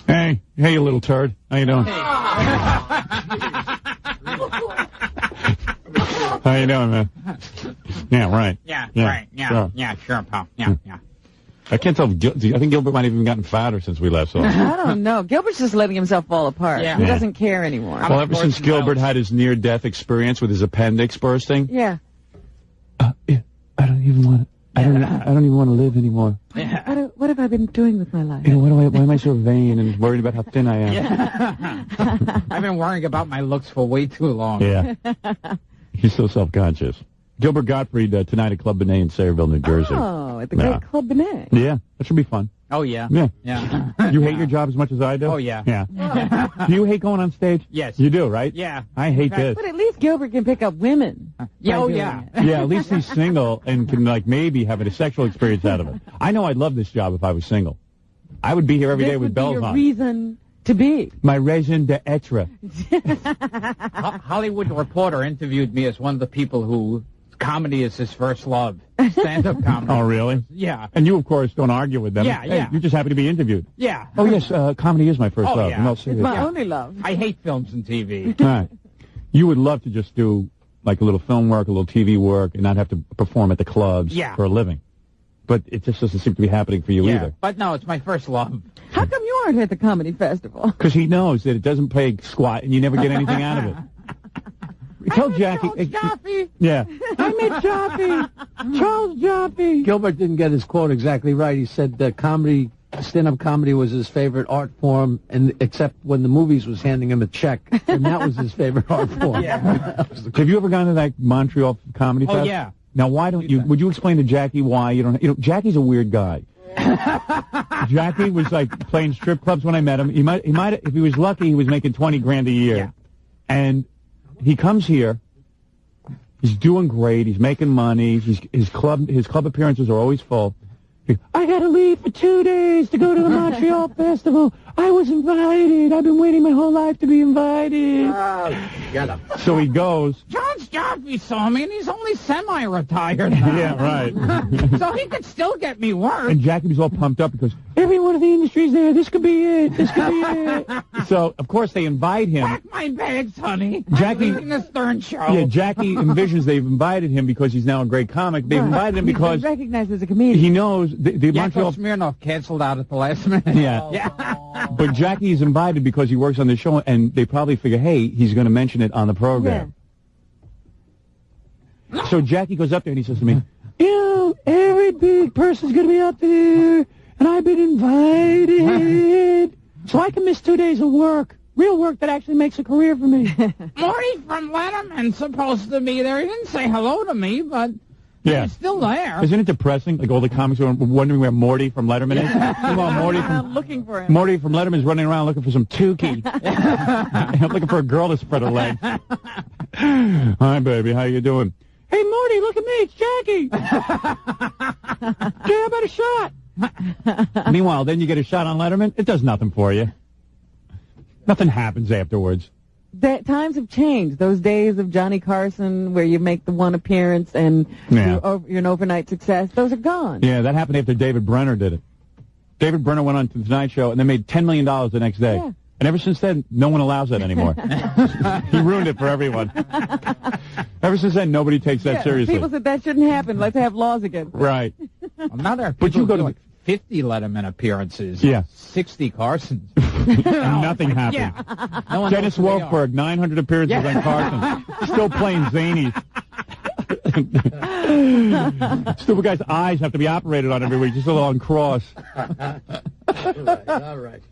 Hey, you little turd. How you doing? How you doing, man? Yeah, right. Yeah, right. Yeah, sure. Yeah, sure, pal. Yeah. I can't tell. I think Gilbert might have even gotten fatter since we left. So. I don't know. Gilbert's just letting himself fall apart. Yeah. He doesn't care anymore. Well, ever since Gilbert had his near-death experience with his appendix bursting. Yeah. I don't even want. I don't even want to live anymore. Yeah. What have I been doing with my life? You know, why am I so vain and worried about how thin I am? Yeah. I've been worrying about my looks for way too long. Yeah. He's so self-conscious. Gilbert Gottfried tonight at Club Benet in Sayreville, New Jersey. Oh, at the great Club Benet. Yeah, that should be fun. Oh, yeah. Yeah. You hate your job as much as I do? Oh, yeah. Yeah. Do you hate going on stage? Yes. You do, right? Yeah. I hate this. But at least Gilbert can pick up women. Oh, yeah. Yeah, at least he's single and can, like, maybe have a sexual experience out of it. I know I'd love this job if I was single. I would be here every day with bells on. This would be your reason to be. My raison d'etre. Hollywood Reporter interviewed me as one of the people who comedy is his first love. Stand-up comedy. Oh, really? Yeah. And you, of course, don't argue with them. Yeah, yeah. You're just happy to be interviewed. Yeah. Oh, yes, comedy is my first love. Yeah. No, It's my only love. I hate films and TV. Right. You would love to just do, like, a little film work, a little TV work, and not have to perform at the clubs for a living. But it just doesn't seem to be happening for you either. But no, it's my first love. How come you aren't at the comedy festival? Because he knows that it doesn't pay squat, and you never get anything out of it. Tell Jackie. Jaffe. Yeah. I met Jaffe. Charles Jaffe. Gilbert didn't get his quote exactly right. He said that stand-up comedy was his favorite art form, and except when the movies was handing him a check, and that was his favorite art form. Yeah. Have you ever gone to that Montreal Comedy Fest? Oh, yeah. Now, why don't you? Would you explain to Jackie why you don't? You know, Jackie's a weird guy. Jackie was like playing strip clubs when I met him. He might, if he was lucky, he was making $20,000 a year. Yeah. And he comes here. He's doing great. He's making money. His club appearances are always full. I had to leave for 2 days to go to the Montreal Festival. I was invited. I've been waiting my whole life to be invited. Get him. So he goes. John Jaffe saw me, and he's only semi-retired now. Yeah, right. So he could still get me work. And Jackie was all pumped up because every one of the industry's there. This could be it. This could be it. So, of course, they invite him. Pack my bags, honey. Jackie, I'm leaving the Stern Show. Yeah, Jackie envisions they've invited him because he's now a great comic. They've invited him because he's recognized as a comedian. he knows the Montreal. Smirnoff canceled out at the last minute. Yeah. But Jackie's invited because he works on the show, and they probably figure, hey, he's going to mention it on the program. Yeah. So Jackie goes up there and he says to me, you know, every big person's going to be up there, and I've been invited, so I can miss 2 days of work. Real work that actually makes a career for me. Morty from Letterman's supposed to be there. He didn't say hello to me, but he's still there. Isn't it depressing? Like all the comics are wondering where Morty from Letterman is. Meanwhile, I'm looking for him. Morty from Letterman's running around looking for some Tukey. Looking for a girl to spread her legs. Hi, baby. How you doing? Hey, Morty, look at me. It's Jackie. Jay, how about a shot? Meanwhile, then you get a shot on Letterman. It does nothing for you. Nothing happens afterwards. Times have changed. Those days of Johnny Carson where you make the one appearance and you're an overnight success, those are gone. Yeah, that happened after David Brenner did it. David Brenner went on to the Tonight Show and they made $10 million the next day. Yeah. And ever since then, no one allows that anymore. He ruined it for everyone. Ever since then, nobody takes that seriously. People said that shouldn't happen. Let's have laws against it. Right. Now there are but you go to like 50 Letterman appearances. 60 Carsons. And nothing happened. Yeah. No Dennis Wolfberg, 900 appearances on Carson. Still playing zanies. Stupid guy's eyes have to be operated on every week, just a little on cross. All right.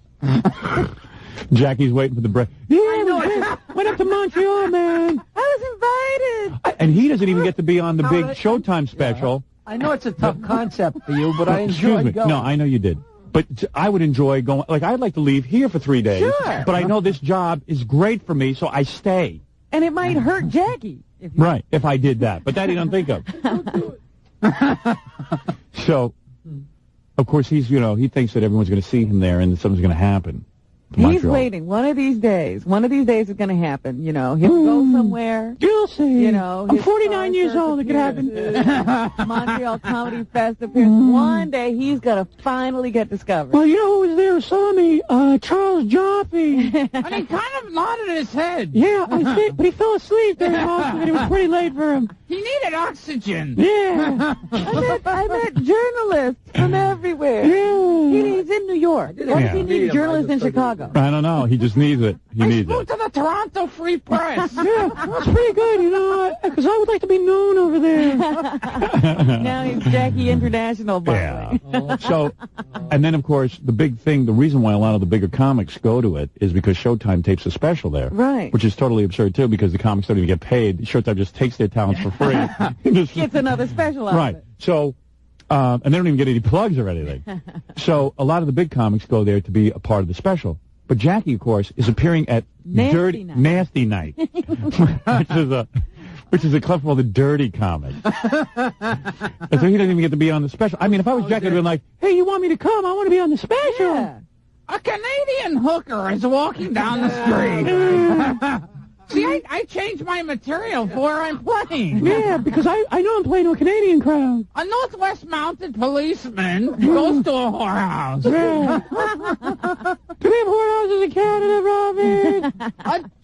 Jackie's waiting for the break. Yeah, went up to Montreal, man. I was invited. And he doesn't even get to be on the big Showtime special. I know it's a tough concept for you, but I enjoyed going. No, I know you did. But I would enjoy going. Like, I'd like to leave here for 3 days. Sure. But I know this job is great for me, so I stay. And it might hurt Jackie. If I did that. But that he don't think of. So, of course, he thinks that everyone's going to see him there and that something's going to happen. to Montreal. He's waiting. One of these days it's going to happen. You know, he'll go somewhere. You'll see. You know, I'm 49 years old. It could happen. Montreal Comedy Fest appearance. One day he's going to finally get discovered. Well, you know who was there who saw me? Charles Joffe. And he kind of nodded his head. Yeah, I think, but he fell asleep during the hospital. It was pretty late for him. He needed oxygen. Yeah. I met journalists from everywhere. Yeah. He's in New York. Why does he need journalists in Chicago? I don't know. He just needs it. He I needs spoke it. to the Toronto Free Press. Yeah, that's pretty good, you know, because I would like to be known over there. Now he's Jackie International, by the way. So, and then, of course, the big thing, the reason why a lot of the bigger comics go to it is because Showtime tapes a special there. Right. Which is totally absurd, too, because the comics don't even get paid. Showtime just takes their talents for free. Gets another special out right. of it. So, and they don't even get any plugs or anything. So a lot of the big comics go there to be a part of the special. But Jackie, of course, is appearing at Nasty Night, which is a club called the Dirty Comic. And so he doesn't even get to be on the special. I mean, if I was Jackie, I'd be like, hey, you want me to come? I want to be on the special. Yeah. A Canadian hooker is walking down the street. See, I changed my material for where I'm playing. Yeah, because I know I'm playing to a Canadian crowd. A Northwest mounted policeman goes to a whorehouse. Yeah. Do they have whorehouses in Canada, Robin?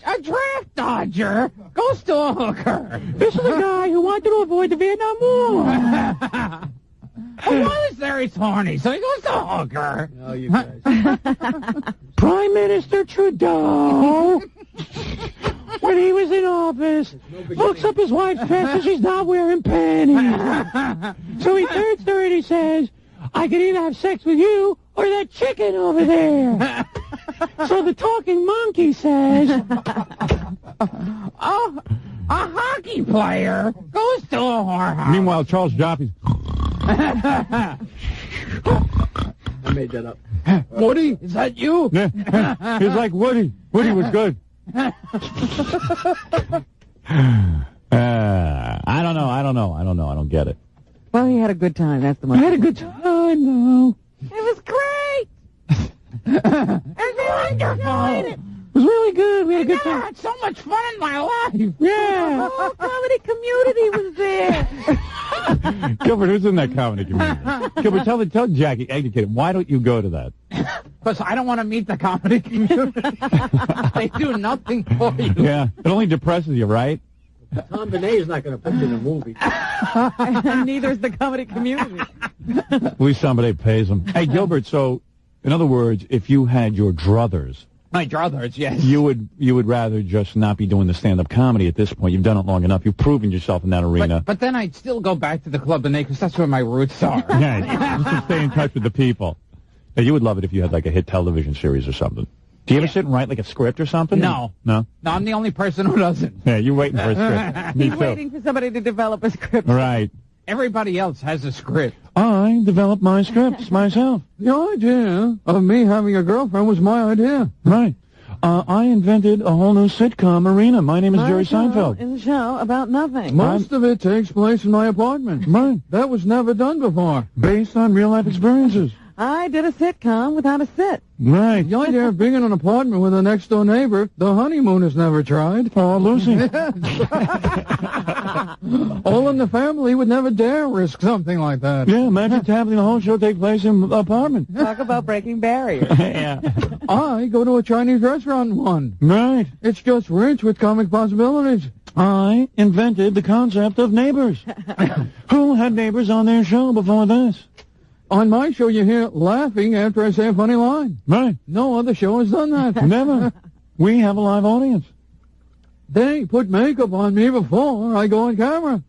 A draft dodger goes to a hooker. This is a guy who wanted to avoid the Vietnam War. Well, while he's there, he's horny, so he goes to a hooker. Oh, you guys. Prime Minister Trudeau, when he was in office, looks up his wife's dress and she's not wearing panties. So he turns to her and he says, I can either have sex with you or that chicken over there. So the talking monkey says, Oh, a hockey player goes to a whorehouse. Meanwhile, Charles Joffe's... I made that up. Woody, is that you? Yeah. He's like Woody. Woody was good. I don't know. I don't get it. Well, he had a good time. That's the most. I had a good time, though. It was great. It's wonderful. It was really good. We had a good I time. had so much fun in my life. Yeah. The whole comedy community was there. Gilbert, who's in that comedy community? Gilbert, tell Jackie, educate him. Why don't you go to that? Because I don't want to meet the comedy community. They do nothing for you. Yeah. It only depresses you, right? Tom Benet's not going to put you in a movie. And neither is the comedy community. At least somebody pays him. Hey, Gilbert, so, in other words, if you had your druthers, My druthers, yes. you would rather just not be doing the stand-up comedy at this point. You've done it long enough. You've proven yourself in that arena. But then I'd still go back to the Club de Nez because that's where my roots are. Yeah, just to stay in touch with the people. Now, you would love it if you had like a hit television series or something. Do you ever sit and write like a script or something? No. No? No, I'm the only person who doesn't. Yeah, you're waiting for a script. Me He's too. waiting for somebody to develop a script. Right. Everybody else has a script. I developed my scripts myself. The idea of me having a girlfriend was my idea. Right. I invented a whole new sitcom arena. My name is Jerry Seinfeld. Is a show about nothing. Most of it takes place in my apartment. Right. That was never done before. Based on real-life experiences. I did a sitcom without a sit. Right. The idea of being in an apartment with a next-door neighbor, the honeymoon is never tried. Oh, Lucy. All in the family would never dare risk something like that. Yeah, imagine having the whole show take place in the apartment. Talk about breaking barriers. Yeah. I go to a Chinese restaurant one. Right. It's just rich with comic possibilities. I invented the concept of neighbors. Who had neighbors on their show before this? On my show, you hear laughing after I say a funny line. Right. No other show has done that. Never. We have a live audience. They put makeup on me before I go on camera.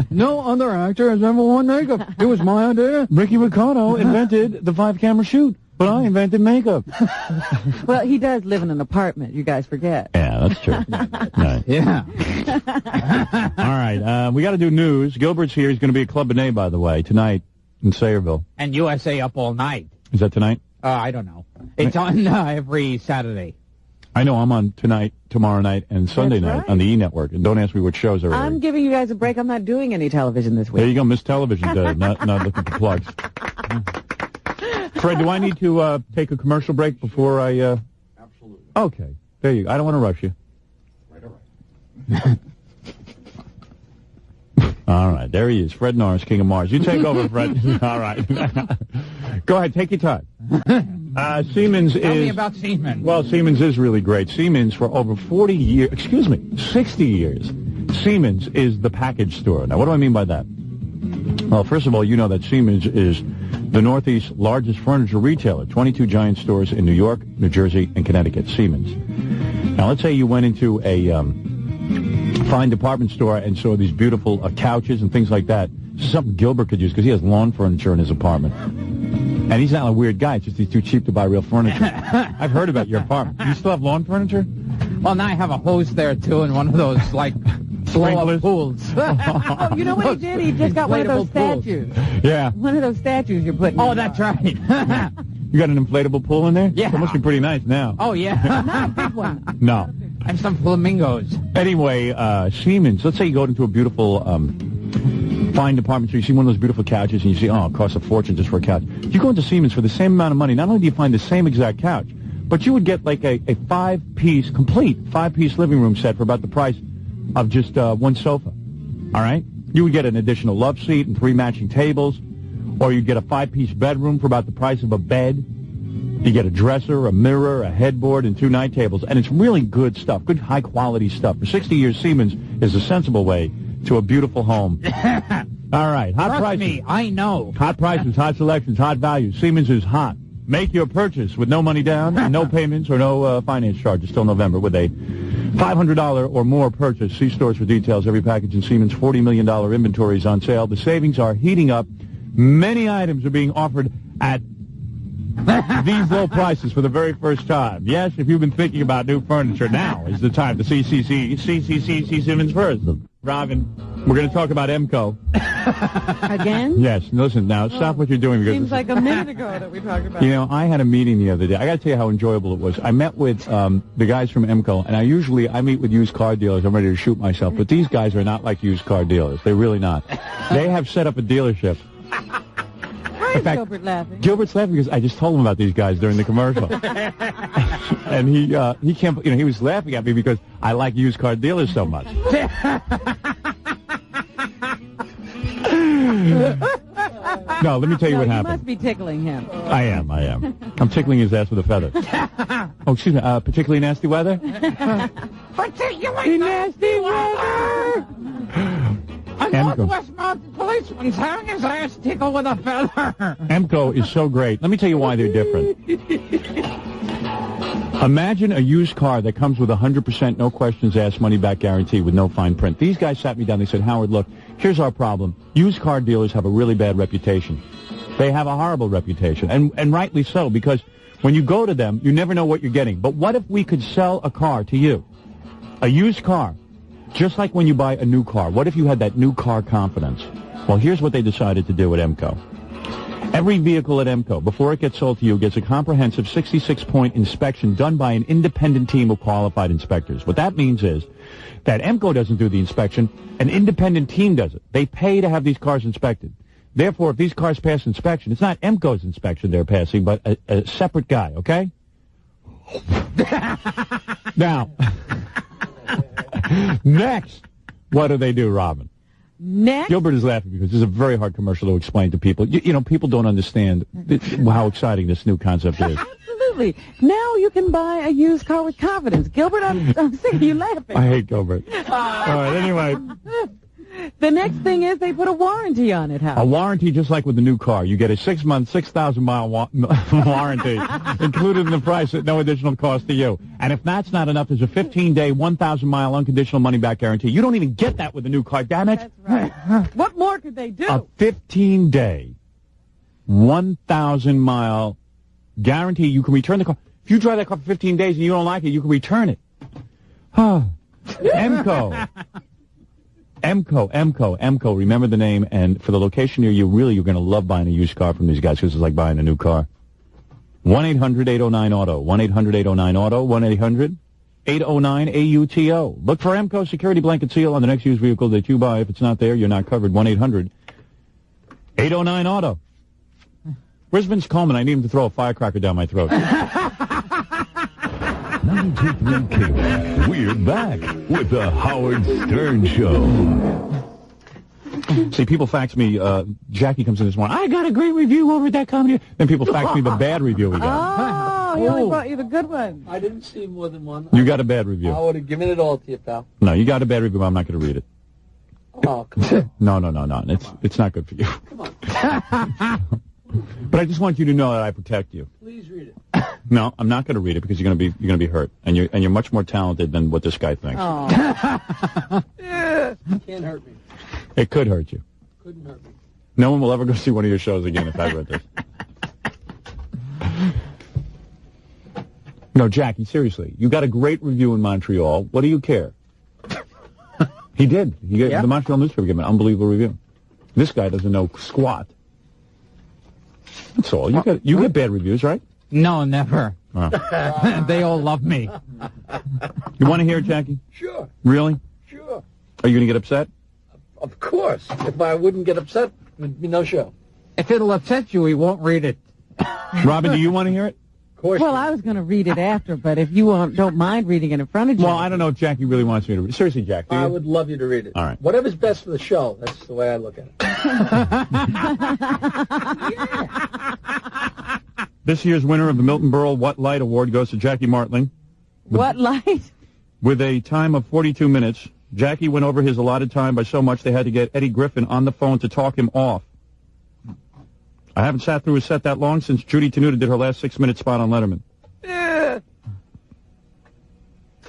No other actor has ever worn makeup. It was my idea. Ricky Ricardo invented the 5-camera shoot, but I invented makeup. Well, he does live in an apartment, you guys forget. Yeah, that's true. Right. Yeah. All right, we got to do news. Gilbert's here. He's going to be at Club Benet, by the way, tonight in Sayreville. And USA Up All Night. Is that tonight? I don't know. It's on every Saturday. I know I'm on tonight, tomorrow night, and Sunday That's night right. on the E! Network. And don't ask me what shows are I'm airing. giving you guys a break. I'm not doing any television this There week. you go, Miss Television Day, not looking for plugs. Fred, do I need to take a commercial break before I... Absolutely. Okay. There you go. I don't want to rush you. Right, all right. All right. There he is. Fred Norris, King of Mars. You take over, Fred. All right. Go ahead. Take your time. Siemens Tell me about Siemens. Well, Siemens is really great. Siemens, for over 60 years, Siemens is the package store. Now, what do I mean by that? Well, first of all, you know that Siemens is the Northeast's largest furniture retailer, 22 giant stores in New York, New Jersey, and Connecticut. Siemens. Now, let's say you went into a fine department store and saw these beautiful couches and things like that. This is something Gilbert could use because he has lawn furniture in his apartment. And he's not a weird guy. It's just he's too cheap to buy real furniture. I've heard about your apartment. You still have lawn furniture? Well, now I have a hose there, too, and one of those, like, blow-up pools. Oh, you know what he did? He just got one of those statues. Yeah. One of those statues you're putting Oh, in. that's right. You got an inflatable pool in there? Yeah. That must be pretty nice now. Oh, yeah. Not a big one. No. And some flamingos. Anyway, Siemens, let's say you go into a beautiful fine department store, you see one of those beautiful couches, and you see, oh, it costs a fortune just for a couch. You go into Siemens for the same amount of money, not only do you find the same exact couch, but you would get like a complete five-piece living room set for about the price of just one sofa. All right? You would get an additional love seat and 3 matching tables, or you'd get a 5-piece bedroom for about the price of a bed. You get a dresser, a mirror, a headboard, and 2 night tables, and it's really good stuff, good high-quality stuff. For 60 years, Siemens is a sensible way to a beautiful home. All right, hot Trust prices. me, I know. Hot prices, hot selections, hot values. Siemens is hot. Make your purchase with no money down, and no payments or no finance charges till November with a $500 or more purchase. See stores for details. Every package in Siemens' $40 million inventory is on sale. The savings are heating up. Many items are being offered at these low prices for the very first time. Yes, if you've been thinking about new furniture, now is the time to see Siemens first. Robin, we're going to talk about MCO. Again? Yes, listen, now, stop what you're doing. Because Seems like a minute ago that we talked about you know, I had a meeting the other day. I got to tell you how enjoyable it was. I met with the guys from MCO, and I meet with used car dealers. I'm ready to shoot myself, but these guys are not like used car dealers. They're really not. They have set up a dealership. Why is Gilbert laughing? Gilbert's laughing because I just told him about these guys during the commercial. And he can't, he was laughing at me because I like used car dealers so much. No, let me tell you what happened. You must be tickling him. I am. I'm tickling his ass with a feather. Oh, excuse me, particularly nasty weather? Particularly nasty weather! A Northwest Mounted policeman's having his ass tickled with a feather. MCO is so great. Let me tell you why they're different. Imagine a used car that comes with 100% no questions asked money back guarantee with no fine print. These guys sat me down. They said, Howard, look, here's our problem. Used car dealers have a really bad reputation. They have a horrible reputation, and rightly so, because when you go to them, you never know what you're getting. But what if we could sell a car to you, a used car, just like when you buy a new car? What if you had that new car confidence? Well, here's what they decided to do at MCO. Every vehicle at MCO, before it gets sold to you, gets a comprehensive 66-point inspection done by an independent team of qualified inspectors. What that means is that MCO doesn't do the inspection, an independent team does it. They pay to have these cars inspected. Therefore, if these cars pass inspection, it's not MCO's inspection they're passing, but a separate guy, okay? Now, next, what do they do, Robin? Next? Gilbert is laughing because this is a very hard commercial to explain to people. You know, people don't understand how exciting this new concept is. Absolutely. Now you can buy a used car with confidence. Gilbert, I'm sick of you laughing. I hate Gilbert. All right, anyway. The next thing is they put a warranty on it, A Howard. warranty just like with the new car. You get a 6-month, 6,000-mile warranty included in the price at no additional cost to you. And if that's not enough, there's a 15-day, 1,000-mile unconditional money-back guarantee. You don't even get that with the new car, damn it. That's right. What more could they do? A 15-day, 1,000-mile guarantee. You can return the car. If you drive that car for 15 days and you don't like it, you can return it. MCO. MCO. Remember the name, and for the location near you, really, you're going to love buying a used car from these guys because it's like buying a new car. 1-800-809-AUTO. 1-800-809-AUTO. 1-800-809-AUTO. Look for MCO security blanket seal on the next used vehicle that you buy. If it's not there, you're not covered. 1-800-809-AUTO. Where's Vince Coleman? I need him to throw a firecracker down my throat. 92.3 Cable. We're back with the Howard Stern Show. See, people fax me, Jackie comes in this morning, I got a great review over at that comedy. Then people fax me the bad review we got. Oh, he only brought you the good one. I didn't see more than one. You got a bad review. I would have given it all to you, pal. No, you got a bad review, but I'm not going to read it. Oh, come on. No. It's not good for you. Come on. But I just want you to know that I protect you. Please read it. No, I'm not going to read it because you're going to be hurt, and you're much more talented than what this guy thinks. Oh. Can't hurt me. It could hurt you. Couldn't hurt me. No one will ever go see one of your shows again if I read this. No, Jackie, seriously, you got a great review in Montreal. What do you care? He did. The Montreal newspaper gave him an unbelievable review. This guy doesn't know squat. That's all. You get bad reviews, right? No, never. Oh. They all love me. You want to hear it, Jackie? Sure. Really? Sure. Are you going to get upset? Of course. If I wouldn't get upset, there'd be no show. If it'll upset you, he won't read it. Robin, do you want to hear it? Of course. Well, I was going to read it after, but if you don't mind reading it in front of you. Well, I don't know if Jackie really wants me to read it. Seriously, Jack, do you? I would love you to read it. All right. Whatever's best for the show. That's the way I look at it. This year's winner of the Milton Berle What Light Award goes to Jackie Martling. What light? With a time of 42 minutes. Jackie went over his allotted time by so much they had to get Eddie Griffin on the phone to talk him off. I haven't sat through a set that long since Judy Tenuta did her last 6-minute spot on Letterman.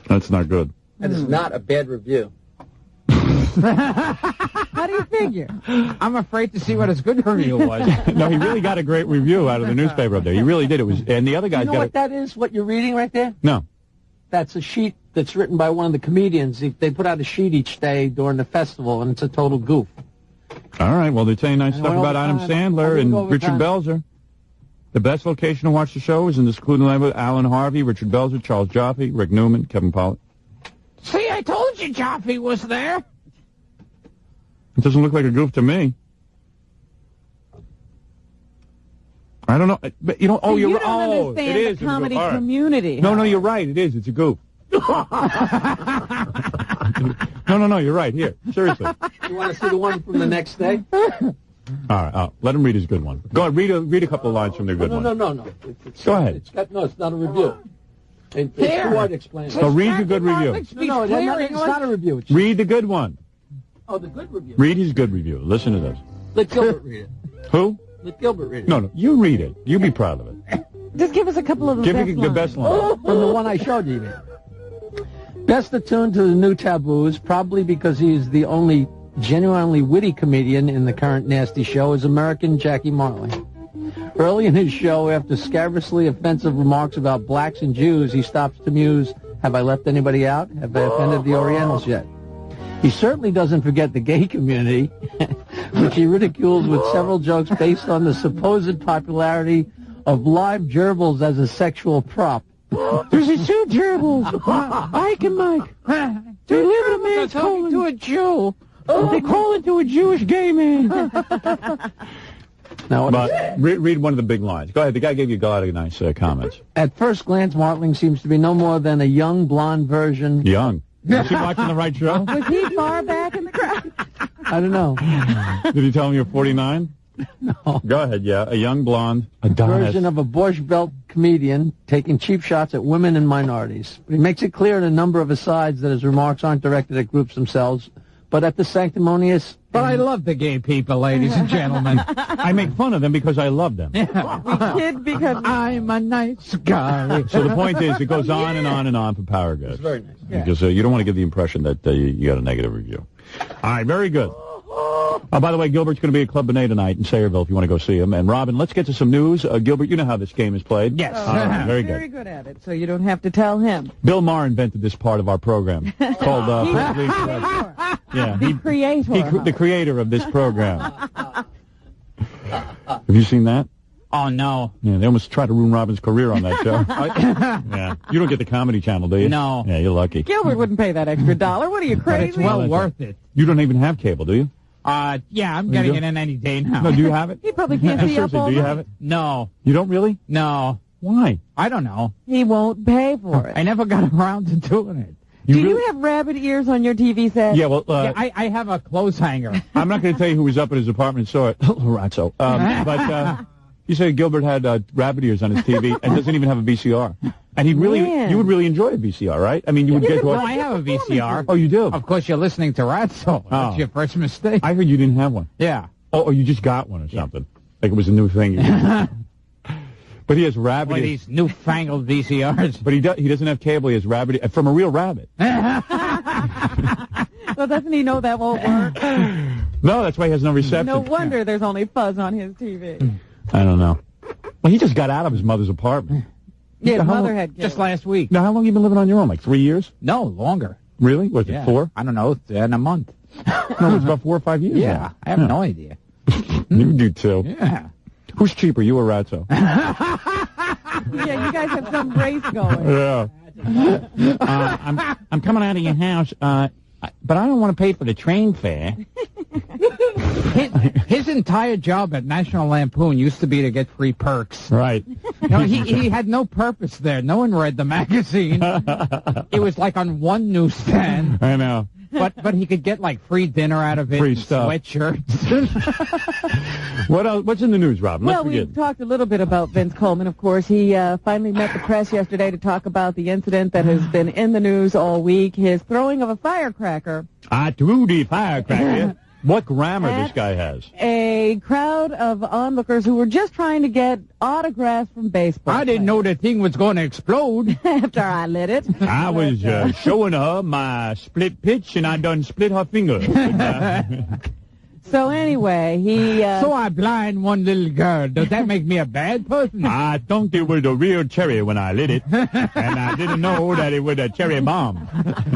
That's not good. And it's not a bad review. How do you figure? I'm afraid to see what his good review was. No, he really got a great review out of the newspaper up there. He really did. It was, and the other guys You know what that is, what you're reading right there? No. That's a sheet that's written by one of the comedians. They put out a sheet each day during the festival, and it's a total goof. All right, well, they're telling nice stuff about Adam Sandler and Richard Belzer. The best location to watch the show is in the secluded land with Alan Harvey, Richard Belzer, Charles Jaffe, Rick Newman, Kevin Pollak. See, I told you Jaffe was there. It doesn't look like a goof to me. I don't know. But, you're don't it understand is. the comedy All right. community. No, you're right. It is. It's a goof. No, you're right. Here, seriously. You want to see the one from the next day? All right, let him read his good one. Go ahead, read a couple of lines from their good one. No. Go ahead. It's not a review. It's too hard to explain. So read the good review. It's not a review. Read the good one. Oh, the good review. Read his good review. Listen to this. Let Gilbert read it. Who? Let Gilbert read it. No, you read it. You be proud of it. Just give us a couple of the best The best line. From the one I showed you. Best attuned to the new taboos, probably because he is the only genuinely witty comedian in the current nasty show, is American Jackie Martling. Early in his show, after scabrously offensive remarks about blacks and Jews, he stops to muse, have I left anybody out? Have I offended the Orientals yet? He certainly doesn't forget the gay community, which he ridicules with several jokes based on the supposed popularity of live gerbils as a sexual prop. There's these two gerbils, Ike and Mike. They live in a man's home to a Jew. They call into a Jewish gay man. Now, read one of the big lines. Go ahead. The guy gave you a lot of nice comments. At first glance, Martling seems to be no more than a young blonde version. Young. Is he watching the right show? Was he far back in the crowd? I don't know. Did he tell him you're 49? No. Go ahead, yeah. A young blonde Adonis. Version of a Borscht Belt comedian taking cheap shots at women and minorities. But he makes it clear in a number of asides that his remarks aren't directed at groups themselves, but at the sanctimonious... But I love the gay people, ladies and gentlemen. I make fun of them because I love them. We kid because I'm a nice guy. So the point is, it goes on and on and on for Power Goods. It's very nice. Because you don't want to give the impression that you got a negative review. All right, very good. By the way, Gilbert's going to be at Club Benet tonight in Sayreville if you want to go see him. And Robin, let's get to some news. Gilbert, you know how this game is played. Yes. All right, very good. very good at it, so you don't have to tell him. Bill Maher invented this part of our program. It's called The creator. the creator of this program. Have you seen that? Oh, no. Yeah, they almost tried to ruin Robin's career on that show. Yeah. You don't get the Comedy Channel, do you? No. Yeah, you're lucky. Gilbert wouldn't pay that extra $1. What are you, But crazy? it's well worth it. You don't even have cable, do you? Yeah, I'm getting it in any day now. No, do you have it? He probably can't see up Seriously, all do you night. have it? No. You don't really? No. Why? I don't know. He won't pay for it. I never got around to doing it. Do you have rabbit ears on your TV set? Yeah, well, Yeah, I have a clothes hanger. I'm not going to tell you who was up at his apartment and saw it. Lorazzo. But you said Gilbert had rabbit ears on his TV and doesn't even have a VCR. And you would really enjoy a VCR, right? I mean, you would get to No, watch. I have a VCR. Oh, you do? Of course, you're listening to Ratso. That's your first mistake. I heard you didn't have one. Yeah. Oh, or you just got one or something. Like it was a new thing. But he has rabbit Boy, ears. these newfangled VCRs. But he doesn't have cable. He has rabbit ears from a real rabbit. Well, doesn't he know that won't work? No, that's why he has no reception. No wonder there's only fuzz on his TV. I don't know. Well, he just got out of his mother's apartment. Yeah, his How mother long- had kids. Just last week. Now, how long have you been living on your own? Like 3 years? No, longer. Really? Was it 4? I don't know. In a month. No, it's about 4 or 5 years. Yeah. now. I have no idea. You do too. Yeah. Who's cheaper, you or Ratso? Yeah, you guys have some race going. Yeah. I'm coming out of your house, but I don't want to pay for the train fare. His entire job at National Lampoon used to be to get free perks. Right. No, he had no purpose there. No one read the magazine. It was like on one newsstand. I know. But he could get like free dinner out of it. Free and stuff. Sweatshirts. What else? What's in the news, Robin? Well, Let's we begin. talked a little bit about Vince Coleman, of course. He finally met the press yesterday to talk about the incident that has been in the news all week, his throwing of a firecracker. I threw the firecracker. What grammar this guy has. A crowd of onlookers who were just trying to get autographs from baseball. I didn't know the thing was going to explode. After I lit it. I was showing her my split pitch, and I done split her finger. So anyway, he... So I blind one little girl. Does that make me a bad person? I thought it was a real cherry when I lit it, and I didn't know that it was a cherry bomb.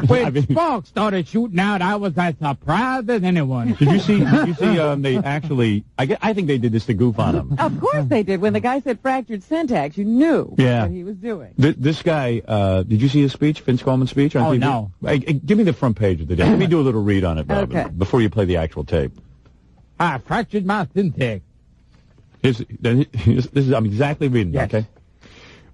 When sparks started shooting out, I was as surprised as anyone. Did you see? They actually? I think they did this to goof on him. Of course they did. When the guy said fractured syntax, you knew what he was doing. This guy. Did you see his speech, Vince Coleman's speech on TV? No. Hey, give me the front page of the day. Let me do a little read on it, Robin, Okay. before you play the actual tape. I fractured my syntax. This is I'm exactly reading. Yes. Okay.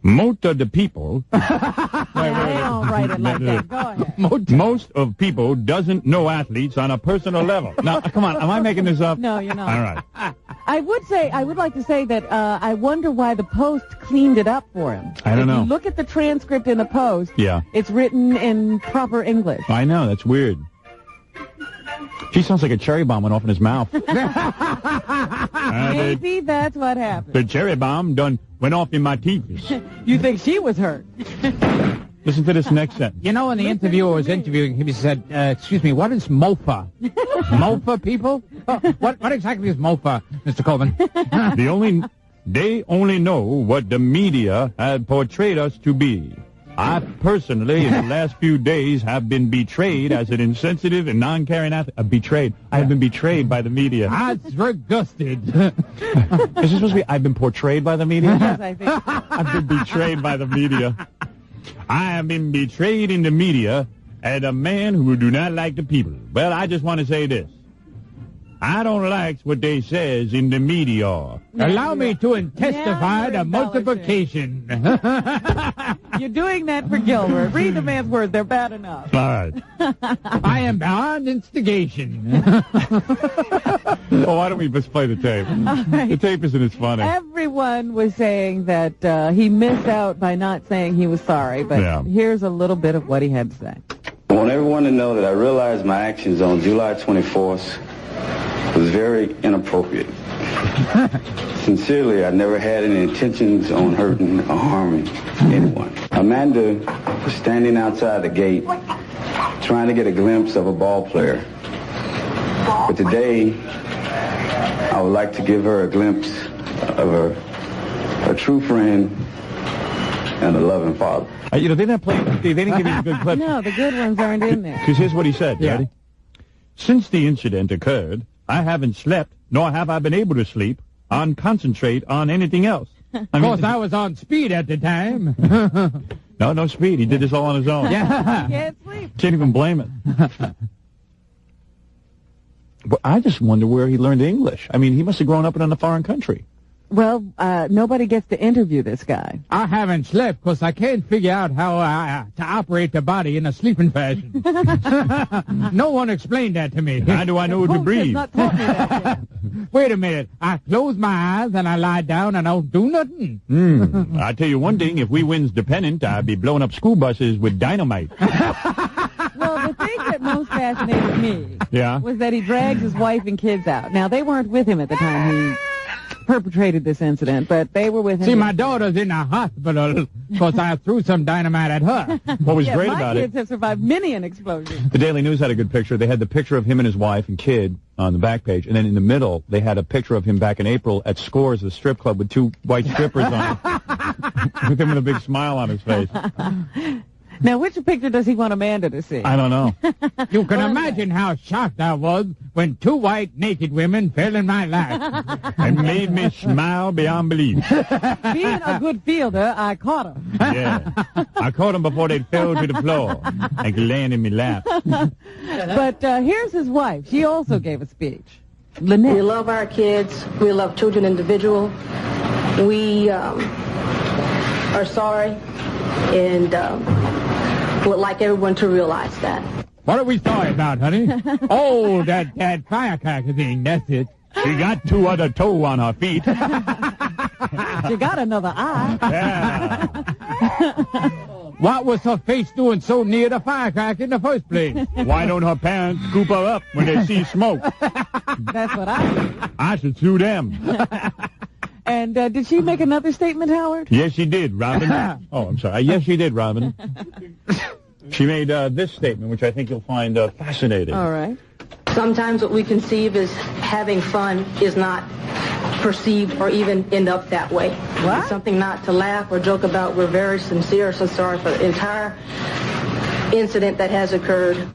Most of the people. They don't write it like that. Go ahead. Most of people doesn't know athletes on a personal level. Now, come on. Am I making this up? No, you're not. All right. I would like to say that I wonder why the Post cleaned it up for him. I don't know. If you look at the transcript in the Post, Yeah. it's written in proper English. I know. That's weird. She sounds like a cherry bomb went off in his mouth. Maybe that's what happened. The cherry bomb done went off in my teeth. You think she was hurt? Listen to this next sentence. You know, when the interviewer was interviewing him, he said, excuse me, what is MOFA? MOFA, people? What exactly is MOFA, Mr. Coleman? They only know what the media had portrayed us to be. I personally, in the last few days, have been betrayed as an insensitive and non-caring athlete. Betrayed. I have been betrayed by the media. I was disgusted. Is this supposed to be, I've been portrayed by the media? Yes, I think so. I've been betrayed by the media. I have been betrayed in the media as a man who do not like the people. Well, I just want to say this. I don't like what they says in the media. Allow me to testify you're to multiplication. You're doing that for Gilbert. Read the man's words. They're bad enough. All right. I am beyond instigation. Well, why don't we just play the tape? The tape isn't as funny. Everyone was saying that he missed out by not saying he was sorry, but here's a little bit of what he had to say. I want everyone to know that I realized my actions on July 24th was very inappropriate. Sincerely, I never had any intentions on hurting or harming anyone. Amanda was standing outside the gate trying to get a glimpse of a ball player. But today, I would like to give her a glimpse of a true friend and a loving father. They didn't play. They didn't give you the good clips. No, the good ones aren't in there. Because here's what he said. Ready? Since the incident occurred, I haven't slept, nor have I been able to sleep, concentrate on anything else. Of course, I was on speed at the time. No speed. He did this all on his own. Yeah. Can't sleep. Can't even blame it. But I just wonder where he learned English. I mean, he must have grown up in a foreign country. Well, nobody gets to interview this guy. I haven't slept because I can't figure out how to operate the body in a sleeping fashion. No one explained that to me. How do I know to breathe? Not taught me that yet. Wait a minute. I close my eyes and I lie down and I don't do nothing. I tell you one thing, if we wins dependent, I'd be blowing up school buses with dynamite. Well, the thing that most fascinated me Yeah. was that he drags his wife and kids out. Now, they weren't with him at the time he perpetrated this incident, but they were with him. See, my daughter's in the hospital because I threw some dynamite at her. What was great about my it, kids have survived many an explosion. the Daily News had a good picture. They had the picture of him and his wife and kid on the back page, and then in the middle, they had a picture of him back in April at Scores, the strip club, with two white strippers on it, with him with a big smile on his face. Now, which picture does he want Amanda to see? I don't know. You can imagine how shocked I was when two white naked women fell in my lap. It made me smile beyond belief. Being a good fielder, I caught him. Yeah. I caught them before they fell to the floor and could land in my lap. But here's his wife. She also gave a speech. Lynette. We love our kids. We love children individual. We are sorry and would like everyone to realize that. What are we sorry about, honey? Oh, that firecracker thing, that's it. She got two other toe on her feet. She got another eye. Yeah. What was her face doing so near the firecracker in the first place? Why don't her parents scoop her up when they see smoke? That's what I do. I should sue them. And did she make another statement, Howard? Yes, she did, Robin. Oh, I'm sorry. Yes, she did, Robin. She made this statement, which I think you'll find fascinating. All right. Sometimes what we conceive as having fun is not perceived or even end up that way. What? It's something not to laugh or joke about. We're very sincere, so sorry for the entire incident that has occurred.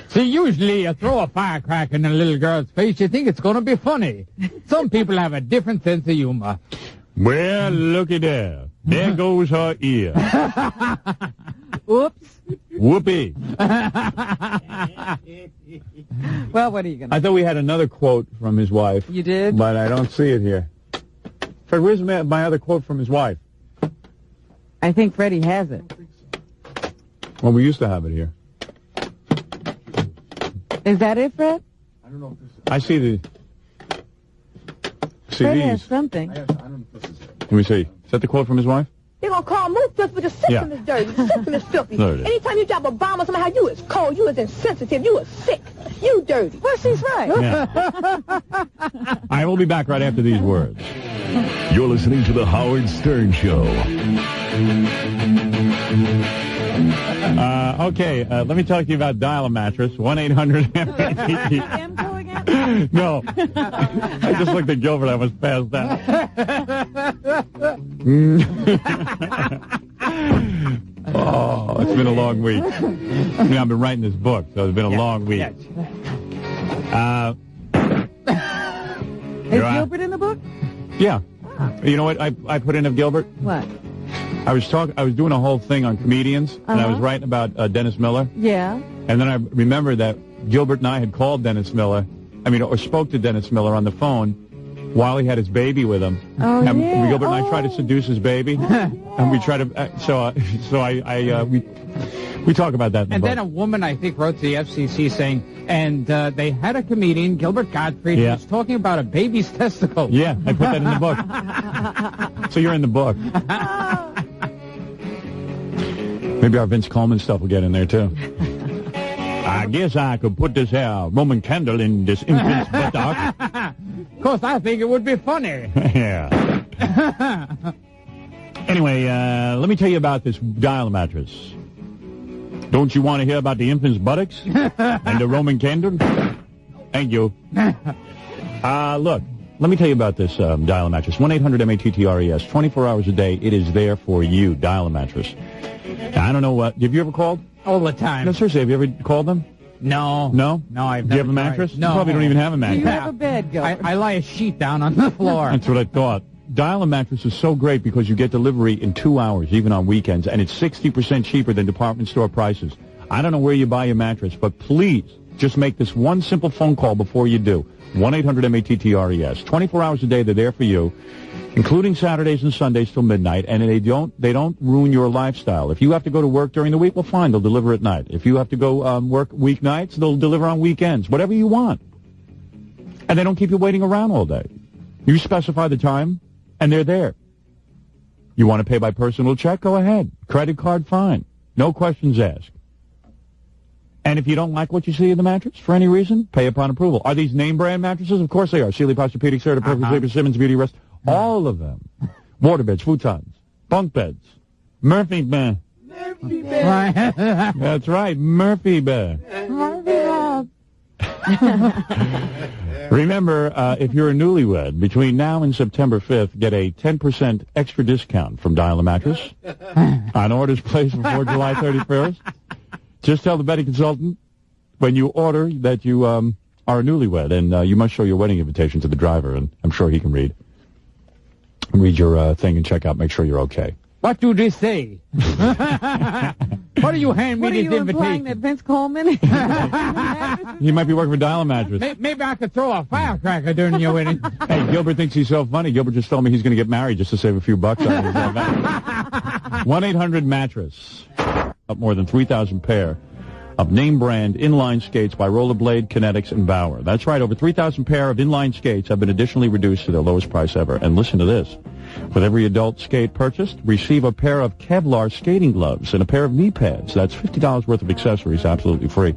See, usually you throw a firecracker in a little girl's face, you think it's going to be funny. Some people have a different sense of humor. Well, looky there. There goes her ear. Oops. Whoopee. Well, what are you going to I thought we had another quote from his wife. You did? But I don't see it here. Fred, where's my other quote from his wife? I think Freddie has it. Well, we used to have it here. Is that it, Fred? I don't know if this is... I see the... See Fred these. has something. I don't know if this is it. Let me see. Is that the quote from his wife? They're going to call Moose just because your system Yeah. is dirty. The system is filthy. There it is. Anytime you drop a bomb on somebody, you is cold, you is insensitive, you is sick, you dirty. Well, she's right. Yeah. I will be back right after these words. You're listening to The Howard Stern Show. Okay, let me talk to you about Dial-A-Mattress, 1-800-MATT. Emco again? No. I just looked at Gilbert. I was passed out. Oh, it's been a long week. I mean, I've been writing this book, so it's been a long week. Is Gilbert in the book? Yeah. You know what I put in of Gilbert? What? I was doing a whole thing on comedians, and I was writing about Dennis Miller. Yeah. And then I remembered that Gilbert and I had called Dennis Miller, or spoke to Dennis Miller on the phone while he had his baby with him. Oh, and yeah. Gilbert and I tried to seduce his baby, and we tried to. We talk about that in the And book. then a woman, I think, wrote to the FCC saying, and they had a comedian, Gilbert Gottfried, who was talking about a baby's testicle. Yeah, I put that in the book. So you're in the book. Maybe our Vince Coleman stuff will get in there, too. I guess I could put this here Roman candle in this infant's buttock. Of course, I think it would be funny. Yeah. Anyway, let me tell you about this Dial-A-Mattress. Don't you want to hear about the infant's buttocks and the Roman candle? Thank you. Look, let me tell you about this Dial-A-Mattress. 1-800-MATTRES. 24 hours a day. It is there for you, Dial-A-Mattress. Now, I don't know what. Have you ever called? All the time. No, seriously, have you ever called them? No. No? No, I've Do you have a never mattress? tried. No. You probably don't even have a Do mattress. you have a bed, Gilbert? I lie a sheet down on the floor. That's what I thought. Dial-A-Mattress is so great because you get delivery in 2 hours, even on weekends, and it's 60% cheaper than department store prices. I don't know where you buy your mattress, but please just make this one simple phone call before you do. 1-800-MATTRES. 24 hours a day, they're there for you, including Saturdays and Sundays till midnight, and they don't ruin your lifestyle. If you have to go to work during the week, well, fine, they'll deliver at night. If you have to go work weeknights, they'll deliver on weekends, whatever you want. And they don't keep you waiting around all day. You specify the time, and they're there. You want to pay by personal check? Go ahead. Credit card, fine. No questions asked. And if you don't like what you see in the mattress for any reason, pay upon approval. Are these name brand mattresses? Of course they are. Sealy Posturepedic, Certa, Perfect Sleeper, Simmons Beauty Rest. All of them. Waterbeds, futons, bunk beds, Murphy bed. Murphy bed. That's right, Murphy bed. Murphy bed. Remember, if you're a newlywed, between now and September 5th, get a 10% extra discount from Dial a Mattress on orders placed before July 31st. Just tell the betting consultant when you order that you are a newlywed, and you must show your wedding invitation to the driver, and I'm sure he can read your thing and check out, make sure you're okay. What do they say? What do you hand me What are this you implying invitation? that Vince Coleman? He might be working for Dial a Mattress. Maybe I could throw a firecracker during your wedding. Hey, Gilbert thinks he's so funny. Gilbert just told me he's going to get married just to save a few bucks on his 1-800-Mattress. Up more than 3,000 pair of name-brand inline skates by Rollerblade, Kinetics, and Bauer. That's right, over 3,000 pair of inline skates have been additionally reduced to their lowest price ever. And listen to this. With every adult skate purchased, receive a pair of Kevlar skating gloves and a pair of knee pads. That's $50 worth of accessories, absolutely free.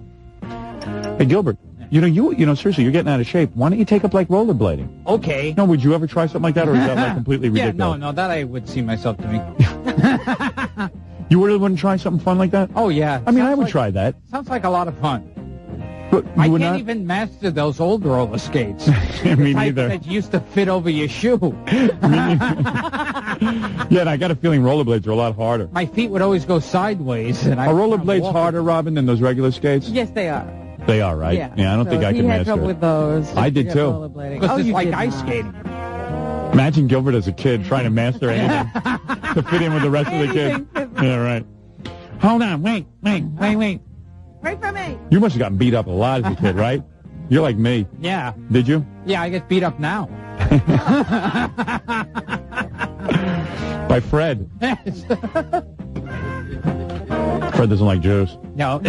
Hey, Gilbert, you know, seriously, you're getting out of shape. Why don't you take up, like, rollerblading? Okay. No, would you ever try something like that, or is that, like, completely ridiculous? No, that I would see myself doing. You really wouldn't try something fun like that? Oh, yeah. I mean, I would try that. Sounds like a lot of fun. But I you would can't not? even master those old roller skates. Me The type neither. that used to fit over your shoe. Yeah, and I got a feeling rollerblades are a lot harder. My feet would always go sideways. And Are rollerblades harder, Robin, than those regular skates? Yes, they are. They are, right? Yeah, I don't think I he can had master trouble it. with those. I did, Yeah, too. rollerblading. Because it's you like did ice not. skating. Imagine Gilbert as a kid trying to master anything to fit in with the rest of the kids. Yeah, right. Hold on, wait. Wait for me. You must have gotten beat up a lot as a kid, right? You're like me. Yeah. Did you? Yeah, I get beat up now. By Fred. Fred doesn't like Jews. No.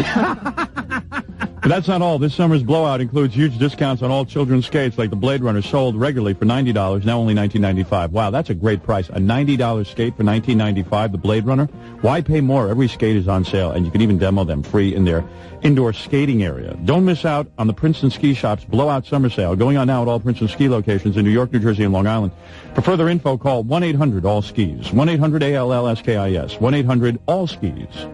But that's not all. This summer's blowout includes huge discounts on all children's skates, like the Blade Runner, sold regularly for $90, now only $19.95. Wow, that's a great price. A $90 skate for $19.95, the Blade Runner. Why pay more? Every skate is on sale, and you can even demo them free in their indoor skating area. Don't miss out on the Princeton Ski Shop's blowout summer sale, going on now at all Princeton ski locations in New York, New Jersey, and Long Island. For further info, call 1-800-ALL-SKIS, 1-800-ALLSKIS, 1-800-ALL-SKIS.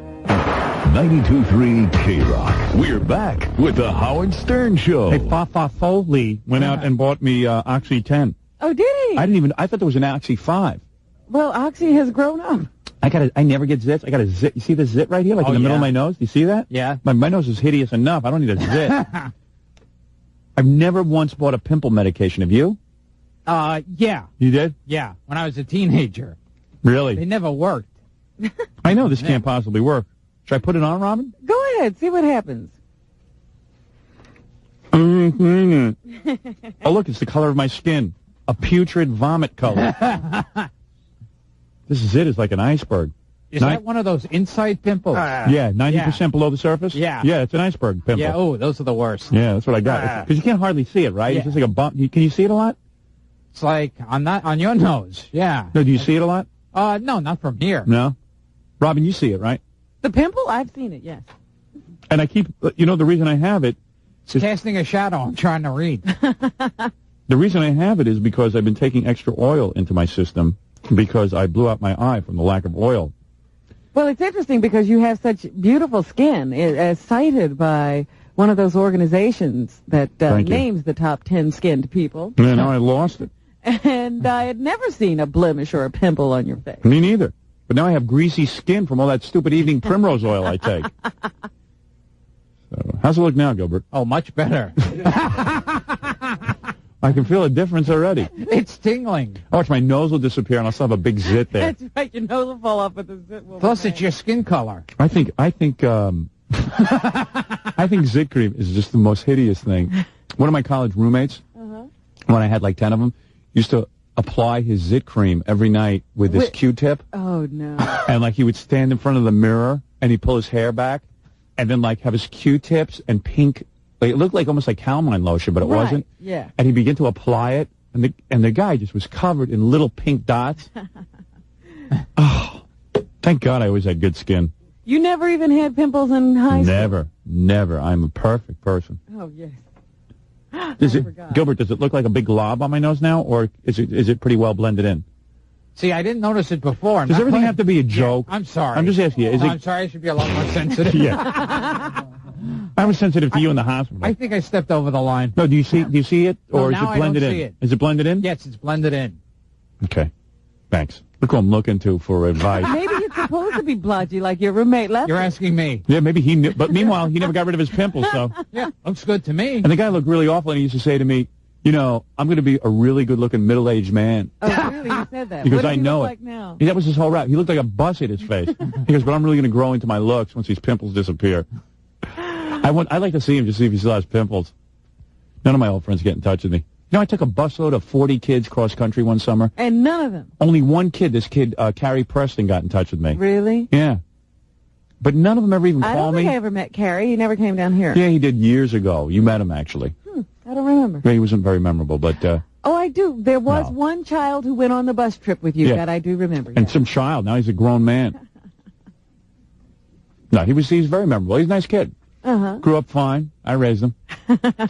92.3 K-Rock. We're back with the Howard Stern Show. Hey, Fafa Foley went out and bought me Oxy 10. Oh, did he? I thought there was an Oxy 5. Well, Oxy has grown up. I never get zits. I got a zit. You see the zit right here, like in the middle of my nose? You see that? Yeah. My nose is hideous enough. I don't need a zit. I've never once bought a pimple medication. Have you? Yeah. You did? Yeah. When I was a teenager. Really? They never worked. I know this can't possibly work. Should I put it on, Robin? Go ahead. See what happens. Oh, look, it's the color of my skin. A putrid vomit color. This zit is like an iceberg. Is that one of those inside pimples? Yeah, 90% below the surface? Yeah. Yeah, it's an iceberg pimple. Yeah, oh, those are the worst. Yeah, that's what I got. Because you can't hardly see it, right? Yeah. It's just like a bump. Can you see it a lot? It's like on your nose. Yeah. No, do you see it a lot? No, not from here. No? Robin, you see it, right? The pimple? I've seen it, yes. And I keep, the reason I have it. It's casting a shadow. I'm trying to read. The reason I have it is because I've been taking extra oil into my system because I blew out my eye from the lack of oil. Well, it's interesting because you have such beautiful skin, as cited by one of those organizations that names the top 10 skinned people. Yeah, now I lost it. And I had never seen a blemish or a pimple on your face. Me neither. But now I have greasy skin from all that stupid evening primrose oil I take. So, how's it look now, Gilbert? Oh, much better. I can feel a difference already. It's tingling. I watch my nose will disappear and I'll still have a big zit there. That's right. Your nose will fall off, but the zit will. Plus, it's your skin color. I think I think zit cream is just the most hideous thing. One of my college roommates, when I had like 10 of them, used to apply his zit cream every night with his Q-tip. Oh, no. And like he would stand in front of the mirror and he'd pull his hair back and then like have his Q-tips and pink, like it looked like almost like calamine lotion, but it wasn't. Yeah. And he'd begin to apply it and the guy just was covered in little pink dots. Oh, thank God I always had good skin. You never even had pimples in high school? Never. I'm a perfect person. Oh, yes. Gilbert, does it look like a big glob on my nose now, or is it pretty well blended in? See, I didn't notice it before. Does everything have to be a joke? Yeah, I'm sorry. I'm just asking you. I'm sorry. I should be a lot more sensitive. Yeah. I was sensitive to you in the hospital. I think I stepped over the line. No, do you see it, or is it blended in? See it. Is it blended in? Yes, it's blended in. Okay. Thanks. Look who I'm looking to for advice. Maybe it's supposed to be blotchy like your roommate left. You're asking me. Yeah, maybe he knew. But meanwhile, he never got rid of his pimples, so. Yeah, looks good to me. And the guy looked really awful, and he used to say to me, you know, I'm going to be a really good-looking middle-aged man. Oh, really? You said that? Because what I know look it. Like now? That was his whole rap. He looked like a bus at his face. He goes, but I'm really going to grow into my looks once these pimples disappear. I'd like to see him, just see if he still has pimples. None of my old friends get in touch with me. You know, I took a busload of 40 kids cross-country one summer. And none of them? Only one kid, this kid, Carrie Preston, got in touch with me. Really? Yeah. But none of them ever even called me. I don't think I ever met Carrie. He never came down here. Yeah, he did years ago. You met him, actually. I don't remember. Yeah, he wasn't very memorable, but... Oh, I do. There was one child who went on the bus trip with you that I do remember. And some child. Now he's a grown man. No, he's very memorable. He's a nice kid. Grew up fine. I raised him.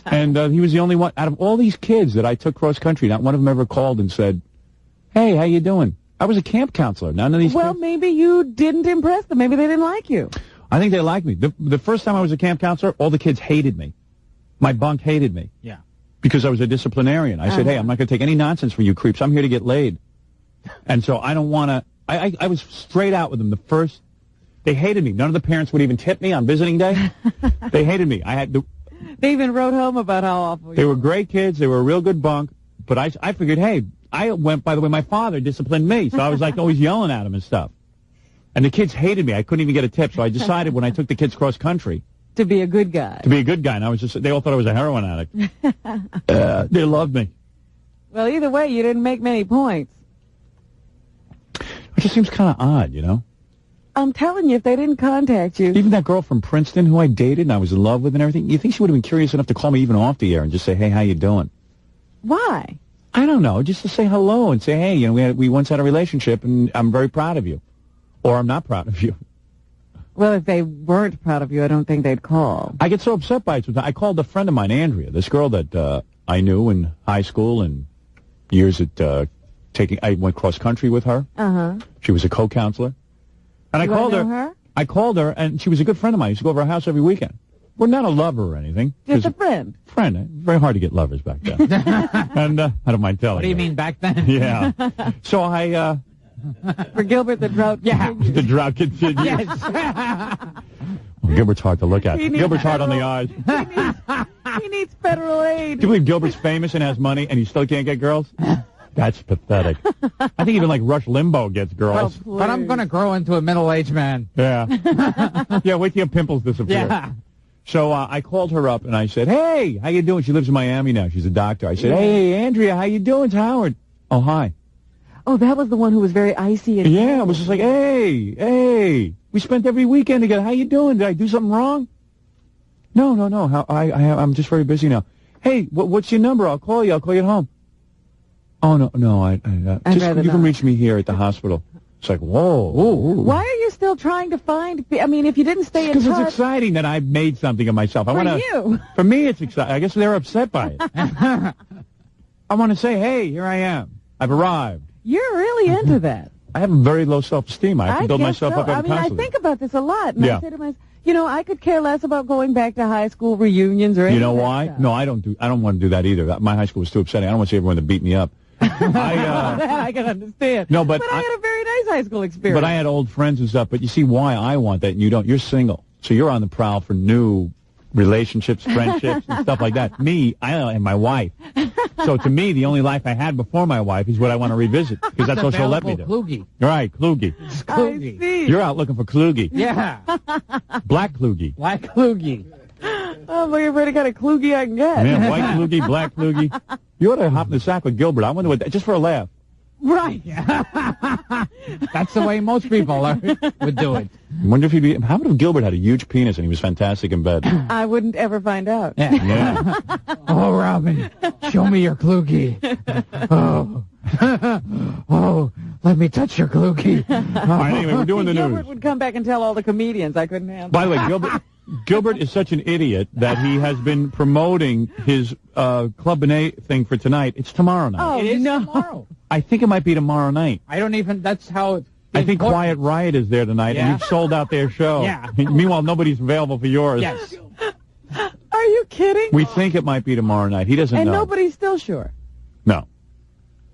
And he was the only one, out of all these kids that I took cross-country, not one of them ever called and said, hey, how you doing? I was a camp counselor. None of these kids. Maybe you didn't impress them. Maybe they didn't like you. I think they liked me. The first time I was a camp counselor, all the kids hated me. My bunk hated me. Yeah. Because I was a disciplinarian. I said, hey, I'm not going to take any nonsense from you creeps. I'm here to get laid. And so I don't want to... I was straight out with them the first... They hated me. None of the parents would even tip me on visiting day. They hated me. They even wrote home about how awful you were. They were great kids. They were a real good bunk. But I figured, hey, by the way, my father disciplined me. So I was like always yelling at him and stuff. And the kids hated me. I couldn't even get a tip. So I decided when I took the kids cross-country... To be a good guy. To be a good guy. And they all thought I was a heroin addict. They loved me. Well, either way, you didn't make many points. It just seems kind of odd, you know? I'm telling you, if they didn't contact you... Even that girl from Princeton who I dated and I was in love with and everything, you think she would have been curious enough to call me even off the air and just say, hey, how you doing? Why? I don't know. Just to say hello and say, hey, you know, we once had a relationship and I'm very proud of you. Or I'm not proud of you. Well, if they weren't proud of you, I don't think they'd call. I get so upset by it sometimes. I called a friend of mine, Andrea, this girl that I knew in high school and years at I went cross-country with her. She was a co-counselor. And I called her. I called her, and she was a good friend of mine. I used to go over to her house every weekend. We're not a lover or anything. Just a friend. Friend. Very hard to get lovers back then. And I don't mind telling you. What do you mean back then? Yeah. So I... For Gilbert, the drought continues. The drought continues. Yes. Well, Gilbert's hard to look at. Gilbert's hard on the eyes. He needs federal aid. Do you believe Gilbert's famous and has money, and he still can't get girls? That's pathetic. I think even like Rush Limbaugh gets girls. Oh, but I'm going to grow into a middle-aged man. Yeah. Yeah, wait till your pimples disappear. Yeah. So I called her up, and I said, hey, how you doing? She lives in Miami now. She's a doctor. I said, hey, Andrea, how you doing? It's Howard. Oh, hi. Oh, that was the one who was very icy. And yeah, I was just like, hey, we spent every weekend together. How you doing? Did I do something wrong? No. I'm just very busy now. Hey, what's your number? I'll call you. I'll call you at home. Oh, no, you can reach me here at the hospital. It's like, whoa. Why are you still trying to find... I mean, if you didn't stay in touch... Because it's exciting that I've made something of myself. For me, it's exciting. I guess they're upset by it. I want to say, hey, here I am. I've arrived. You're really into that. I have very low self-esteem. I have to build myself up every I think about this a lot. And I say to myself, you know, I could care less about going back to high school reunions or anything. You know why? Stuff. No, I don't want to do that either. My high school was too upsetting. I don't want to see everyone to beat me up. I can understand. No, but I had a very nice high school experience. But I had old friends and stuff. But you see why I want that and you don't. You're single. So you're on the prowl for new relationships, friendships, and stuff like that. Me, I am my wife. So to me, the only life I had before my wife is what I want to revisit, because that's what she'll let me do. Kluge. Right, Kluge. I see. You're out looking for Kluge. Yeah. Black Kluge. Black Kluge. Oh, look at what kind of Kluge I can get. Yeah, white Kluge, black Kluge. You ought to hop in the sack with Gilbert. I wonder what, just for a laugh. Right. That's the way most people would do it. I wonder if he'd be, how about if Gilbert had a huge penis and he was fantastic in bed? I wouldn't ever find out. Yeah. Oh, Robin, show me your Kluge. Oh. Oh, let me touch your Kluge. All right, anyway, we're doing the Gilbert news. would come back and tell all the comedians I couldn't handle. By the way, Gilbert is such an idiot that he has been promoting his Club Benet thing for tonight. It's tomorrow night. Oh, It is no. tomorrow. I think it might be tomorrow night. I don't even, that's how it's I think important. Quiet Riot is there tonight, and Yeah. you've sold out their show. Yeah. Meanwhile, nobody's available for yours. Yes. Are you kidding? We think it might be tomorrow night. He doesn't and know. nobody's still sure. No.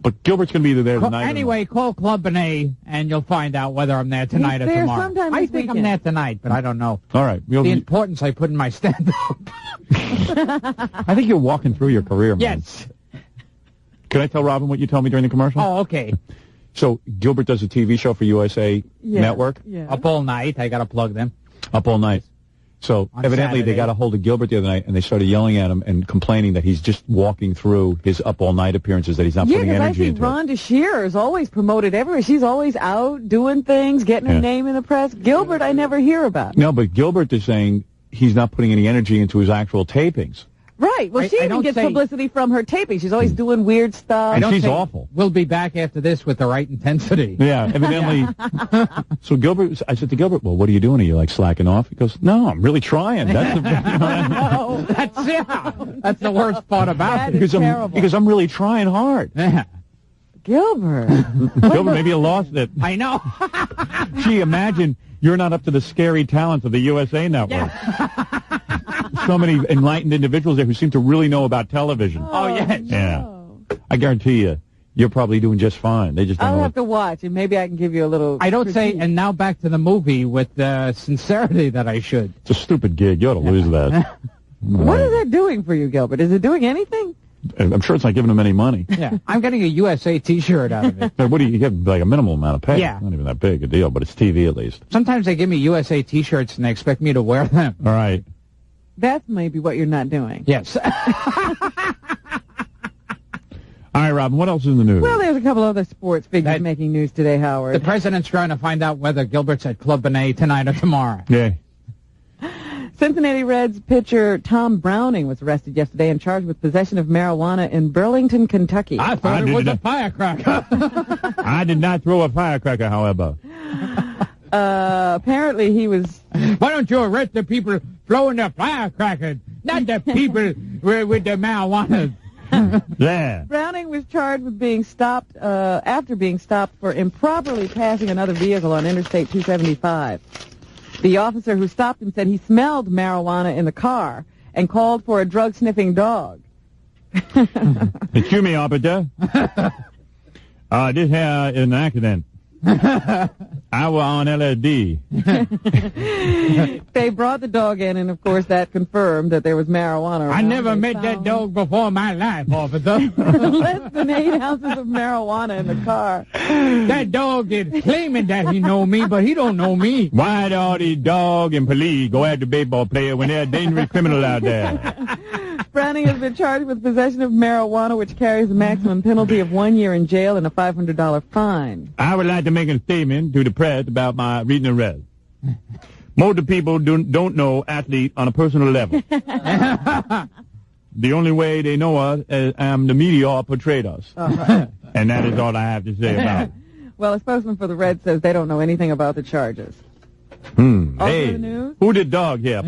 But Gilbert's going to be either there tonight. Anyway, call Club Benet, and you'll find out whether I'm there tonight He's or there tomorrow. sometime I this think I'm weekend. there tonight, but I don't know. All right. The importance I put in my stand-up. I think you're walking through your career, man. Yes. Can I tell Robin what you told me during the commercial? Oh, okay. So Gilbert does a TV show for USA Network. Yeah. Up all night. I got to plug them. Up all night. So On evidently Saturday. they got a hold of Gilbert the other night, and they started yelling at him and complaining that he's just walking through his up all night appearances, that he's not Yeah, putting because I energy see into it. Rhonda Shearer is always promoted everywhere. She's always out doing things, getting her Yeah. name in the press. Gilbert, I never hear about. No, but Gilbert is saying he's not putting any energy into his actual tapings. Right. Well, I she even don't gets say- publicity from her taping. She's always doing weird stuff. And don't she's say- awful. We'll be back after this with the right intensity. Yeah, evidently. So Gilbert, I said to Gilbert, well, what are you doing? Are you like slacking off? He goes, no, I'm really trying. That's No. That's the worst part about That it. is terrible. because I'm really trying hard. Yeah. Gilbert. Gilbert, maybe you lost it. I know. Gee, imagine you're not up to the scary talents of the USA Network. So many enlightened individuals there who seem to really know about television. Oh, yes. Yeah. I guarantee you, you're probably doing just fine. They just don't I'll know. have to watch, and maybe I can give you a little. I don't say, critique. and now back to the movie with the sincerity that I should. It's a stupid gig. You ought to lose that. What is that doing for you, Gilbert? Is it doing anything? I'm sure it's not giving them any money. Yeah. I'm getting a USA T-shirt out of it. What do you get? Like a minimal amount of pay. Yeah. Not even that big a deal, but it's TV at least. Sometimes they give me USA T-shirts and they expect me to wear them. All right. That's maybe what you're not doing. Yes. All right, Robin, what else is in the news? Well, there's a couple other sports figures That- making news today, The Howard. president's trying to find out whether Gilbert's at Club Benet tonight or tomorrow. Yeah. Cincinnati Reds pitcher Tom Browning was arrested yesterday and charged with possession of marijuana in Burlington, Kentucky. I thought I it was did a firecracker. I did not throw a firecracker, however. Apparently he was... Why don't you arrest the people blowing the firecrackers, not the people with the marijuana? Yeah. Browning was charged with being stopped after being stopped for improperly passing another vehicle on Interstate 275. The officer who stopped him said he smelled marijuana in the car and called for a drug-sniffing dog. Excuse me, officer. This here is an accident. I was on LSD. They brought the dog in, and of course that confirmed that there was marijuana around. I never They met that found dog before in my life, officer. less than 8 ounces of marijuana in the car. That dog is claiming that he know me, but he don't know me. Why do all these dog and police go after baseball players when they're a dangerous criminal out there? Browning has been charged with possession of marijuana, which carries a maximum penalty of 1 year in jail and a $500 fine. I would like to make a statement to the press about my recent arrest. Most of the people don't know athlete on a personal level. The only way they know us is the media portrayed us. And that is all I have to say about it. Well, a spokesman for the Reds says they don't know anything about the charges. Also Hey, in the news? who did dog here?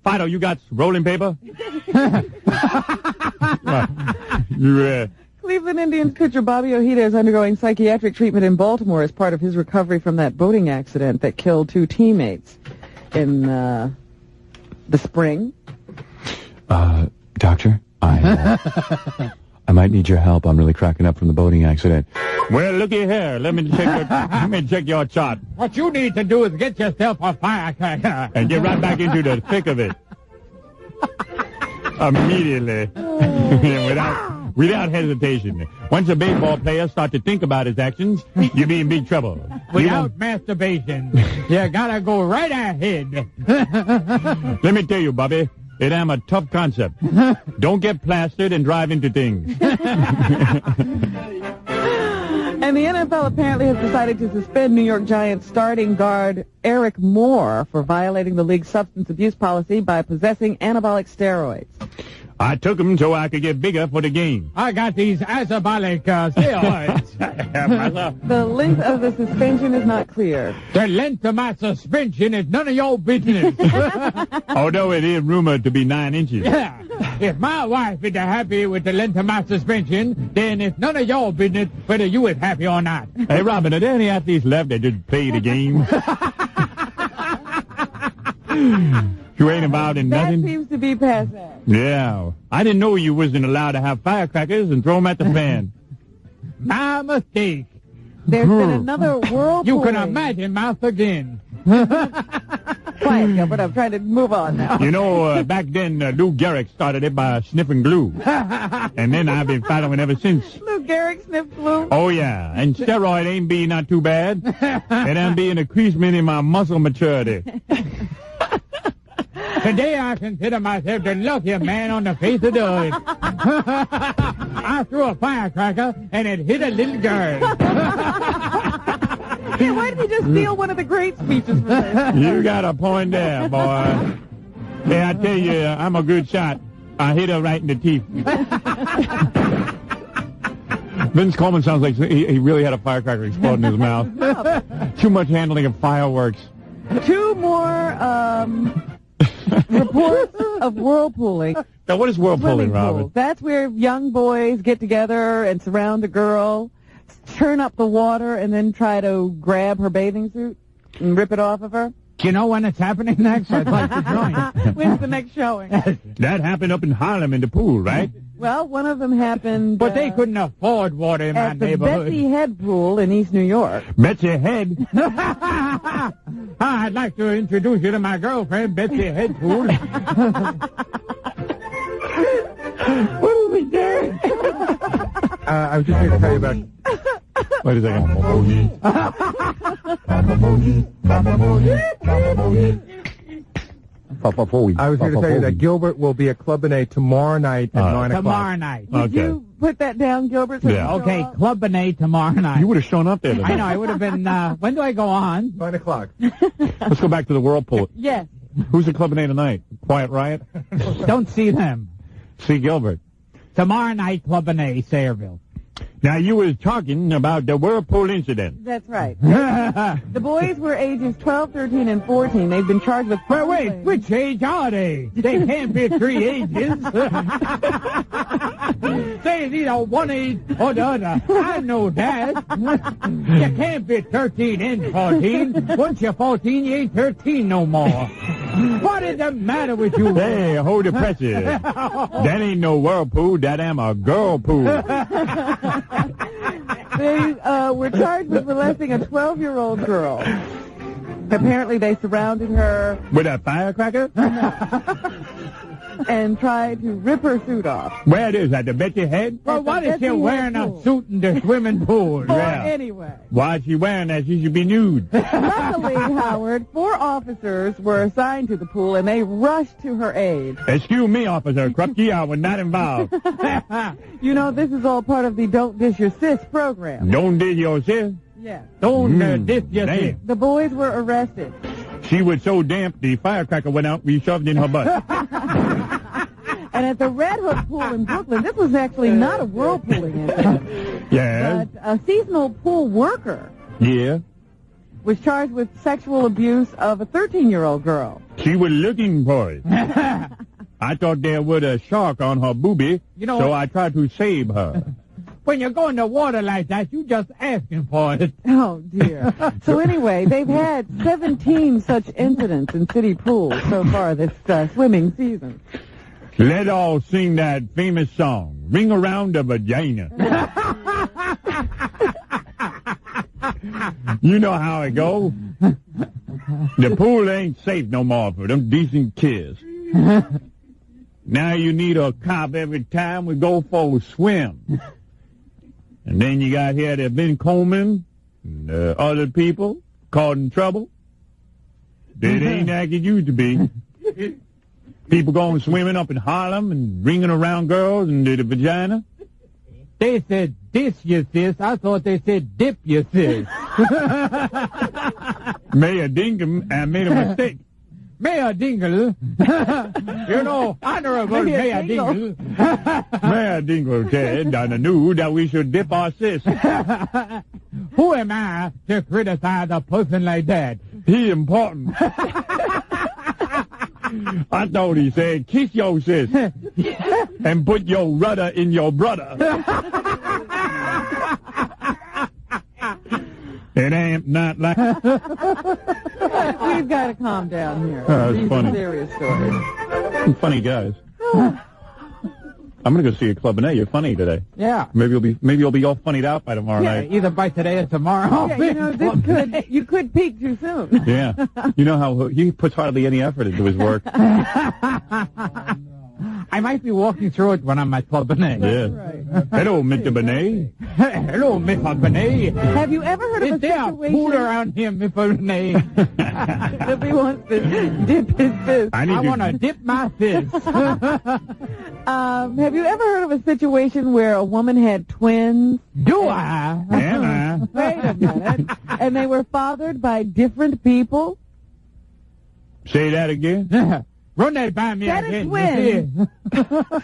Fido, you got rolling paper? Cleveland Indians pitcher Bobby Ojeda is undergoing psychiatric treatment in Baltimore as part of his recovery from that boating accident that killed 2 teammates in the spring. Doctor, I might need your help. I'm really cracking up from the boating accident. Well, looky here. Let me check your chart What you need to do is get yourself a firecracker. and get right back into the thick of it. Immediately. Without hesitation. Once a baseball player starts to think about his actions, you be in big trouble. Without masturbation, you gotta go right ahead. Let me tell you, Bobby, it am a tough concept. Don't get plastered and drive into things. And the NFL apparently has decided to suspend New York Giants starting guard Eric Moore for violating the league's substance abuse policy by possessing anabolic steroids. I took them so I could get bigger for the game. I got these anabolic steroids. The length of the suspension is not clear. The length of my suspension is none of your business. Although it is rumored to be 9 inches. Yeah. If my wife is happy with the length of my suspension, then it's none of your business whether you is happy or not. Hey, Robin, are there any athletes left that just play the game? You ain't about in That nothing? seems to be passe. Yeah. I didn't know you wasn't allowed to have firecrackers and throw them at the fan. My mistake. There's been another whirlpool. You can imagine mouth again. Quiet, Gilbert. I'm trying to move on now. You know, back then, Lou Gehrig started it by sniffing glue. And then I've been following ever since. Lou Gehrig sniffed glue. Oh, yeah. And steroid ain't be not too bad. It ain't be an increasement in my muscle maturity. Today I consider myself the luckiest man on the face of the earth. I threw a firecracker and it hit a little girl. Hey, why did he just steal one of the great speeches for this? You got a point there, boy. Yeah, I tell you, I'm a good shot. I hit her right in the teeth. Vince Coleman sounds like he really had a firecracker explode in his mouth. Too much handling of fireworks. 2 more reports of whirlpooling. Now, what is Swimming whirlpooling, Robin? pools. That's where young boys get together and surround a girl, turn up the water, and then try to grab her bathing suit and rip it off of her. Do you know when it's happening next? I'd like to join. When's the next showing? That happened up in Harlem in the pool, right? Well, one of them happened But they couldn't afford water in my at the neighborhood. Betsy Head Pool in East New York. Betsy Head. I'd like to introduce you to my girlfriend, Betsy Headpool. What are we doing? I was just going to tell you about... Wait a second. I was here to tell you that Gilbert will be at Club Benet tomorrow night at 9 o'clock. Tomorrow night. Did you put that down, Gilbert? So Yeah. you Okay, show up? Club Benet tomorrow night. You would have shown up there. I know, I would have been, when do I go on? 9 o'clock. Let's go back to the whirlpool. Yes. Who's at Club Benet tonight? Quiet Riot? Don't see them. See Gilbert. Tomorrow night, Club Benet, Sayreville. Now, you was talking about the whirlpool incident. That's right. The boys were ages 12, 13, and 14. They've been charged with... Well, wait, which age are they? They can't be 3 ages. Say it's either one age or the other. I know that. You can't be 13 and 14. Once you're 14, you ain't 13 no more. What is the matter with you? Hey, hold the pressure. That ain't no whirlpool. That am a girl pool. They were charged with molesting a 12-year-old girl. Apparently, they surrounded her With a firecracker? and tried to rip her suit off. Where it is? At the Betsy Head? Well, At the what is she Betsy wearing Head a Pool. suit in the swimming pool? Or Yeah. anyway. Why is she wearing that? She should be nude. Luckily, Howard, 4 officers were assigned to the pool, and they rushed to her aid. Excuse me, Officer Krupke. I was not involved. You know, this is all part of the Don't Dish Your Sis program. Don't did your sis. Yes. Don't diss your Damn. sis. The boys were arrested. She was so damp, the firecracker went out, we shoved in her butt. And at the Red Hook Pool in Brooklyn, this was actually not a whirlpooling incident, Yeah. but a seasonal pool worker Yeah. was charged with sexual abuse of a 13-year-old girl. She was looking for it. I thought there was a shark on her boobie, You know so what? I tried to save her. When you go in the water like that, you just asking for it. Oh, dear. So anyway, they've had 17 such incidents in city pools so far this swimming season. Let's all sing that famous song, Ring Around the Vagina. You know how it go. The pool ain't safe no more for them decent kids. Now you need a cop every time we go for a swim. And then you got here that Ben Coleman and other people caught in trouble. It ain't like it used to be. People going swimming up in Harlem and ringing around girls and the vagina. They said dish you sis. I thought they said dip you sis. Mayor Dingham made a mistake. Mayor Dingle. Honorable Mayor Dingle. Mayor Dingle said on the news that we should dip our sis. Who am I to criticize a person like that? He important. I thought he said, kiss your sis and put your rudder in your brother. It ain't not like... We've got to calm down here. It's These funny. are serious stories. Funny guys. I'm going to go see a Club and A. You're funny today. Yeah. Maybe you'll be all funnied out by tomorrow night. Either by today or tomorrow. Yeah, you could peak too soon. Yeah. You know how he puts hardly any effort into his work. I might be walking through it when I'm at Club Benet. Yeah. Right. Hello, Mr. Benet. Hello, Mr. Benet. Have you ever heard of Is a there a situation... pool around here, Mr. Benet? If he wants to dip his fist. I want to dip my fist. Have you ever heard of a situation where a woman had twins? Do I? Am I? Wait a minute. And they were fathered by different people? Say that again. Run that by me Set of again. twins.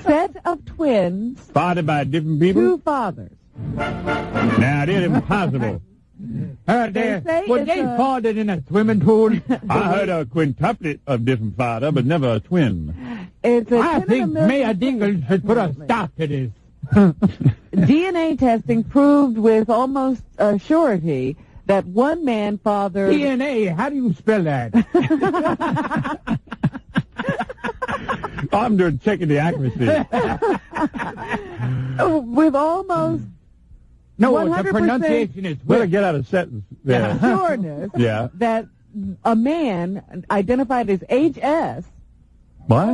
Set of twins. Fathered by different people? Two fathers. Now, that's impossible. They say Were it's they a- fathered in a swimming pool? I heard a quintuplet of different father, but never a twin. It's a I 10 think in a million Mayor Dingle should put a Absolutely. stop to this. DNA testing proved with almost surety that one man fathered... DNA, how do you spell that? I'm just checking the accuracy. with almost No, 100% the pronunciation is Better wet. get out of sentence there. sureness Yeah. that a man identified as HS What?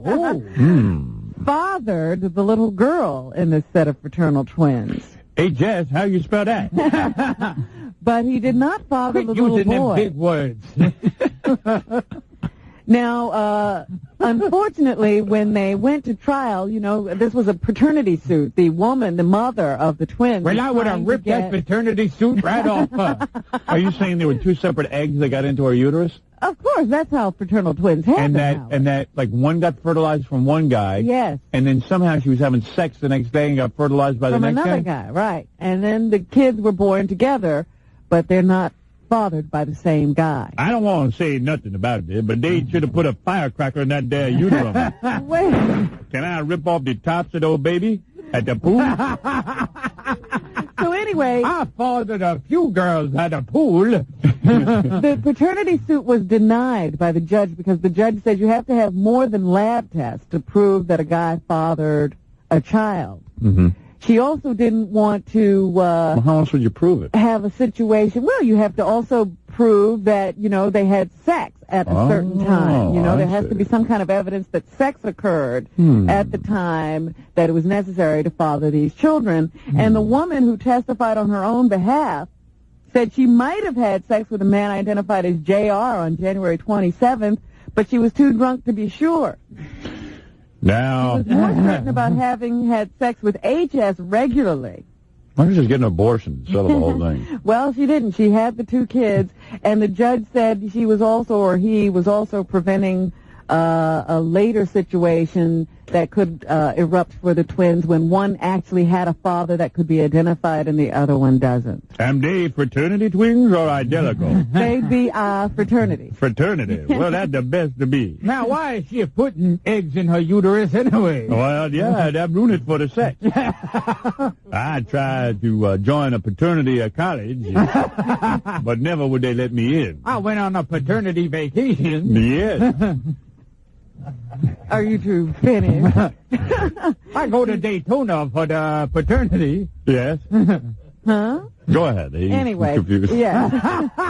Oh. fathered the little girl in this set of fraternal twins. HS, how you spell that? But he did not father Quit the little using them boy. big words. Now, unfortunately, when they went to trial, this was a paternity suit. The woman, the mother of the twins... Well, was I would trying have to ripped that paternity suit right off her. Are you saying there were two separate eggs that got into her uterus? Of course, that's how fraternal twins happen. And that like one got fertilized from one guy. Yes. And then somehow she was having sex the next day and got fertilized by From the next another guy, right. And then the kids were born together, but they're not fathered by the same guy. I don't want to say nothing about this, but they should have put a firecracker in that there uterus. Wait. Can I rip off the tops of those baby at the pool? So anyway, I fathered a few girls at a pool. the paternity suit was denied by the judge because the judge said you have to have more than lab tests to prove that a guy fathered a child. Mm-hmm. She also didn't want to Well, how else would you prove it? have a situation. Well, you have to also prove that, they had sex at a certain time. I There has to see. be some kind of evidence that sex occurred at the time that it was necessary to father these children. And the woman who testified on her own behalf said she might have had sex with a man identified as JR on January 27th, but she was too drunk to be sure. She Now, was more certain about having had sex with HS regularly. Why don't you just get an abortion instead of the whole thing? Well, she didn't. She had the two kids, and the judge said she was also, or he was also preventing a later situation that could erupt for the twins when one actually had a father that could be identified and the other one doesn't. am they fraternity twins or identical? They'd be fraternity. Fraternity. Well, that's the best to be. Now, why is she putting eggs in her uterus anyway? Well, yeah, that ruined it for the sex. I tried to join a fraternity at college, but never would they let me in. I went on a paternity vacation. Yes. Are you two finished? I go to Daytona for the paternity. Yes. Huh? Go ahead. He's Anyway, confused. yeah.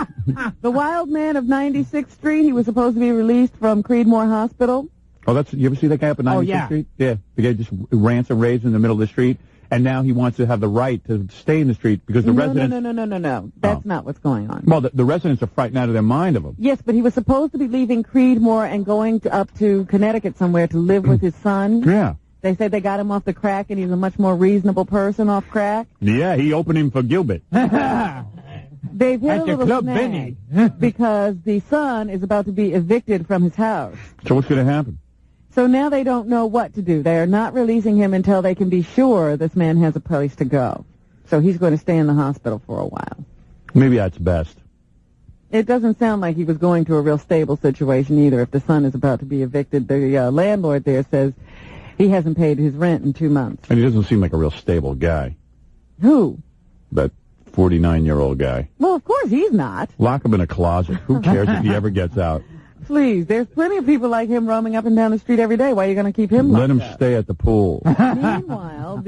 The wild man of 96th Street, he was supposed to be released from Creedmoor Hospital. Oh, you ever see that guy up at 96th Street? Yeah. The guy just rants and raves in the middle of the street, and now he wants to have the right to stay in the street because the residents... No. That's not what's going on. Well, the residents are frightened out of their mind of him. Yes, but he was supposed to be leaving Creedmoor and going up to Connecticut somewhere to live with his son. Yeah. They said they got him off the crack, and he's a much more reasonable person off crack. Yeah, he opened him for Gilbert. They've hit a little snag because the son is about to be evicted from his house. So what's going to happen? So now they don't know what to do. They are not releasing him until they can be sure this man has a place to go. So he's going to stay in the hospital for a while. Maybe that's best. It doesn't sound like he was going to a real stable situation either if the son is about to be evicted. The landlord there says he hasn't paid his rent in 2 months. And he doesn't seem like a real stable guy. Who? That 49-year-old guy. Well, of course he's not. Lock him in a closet. Who cares if he ever gets out? Please, there's plenty of people like him roaming up and down the street every day. Why are you going to keep him Let him up? stay at the pool. Meanwhile,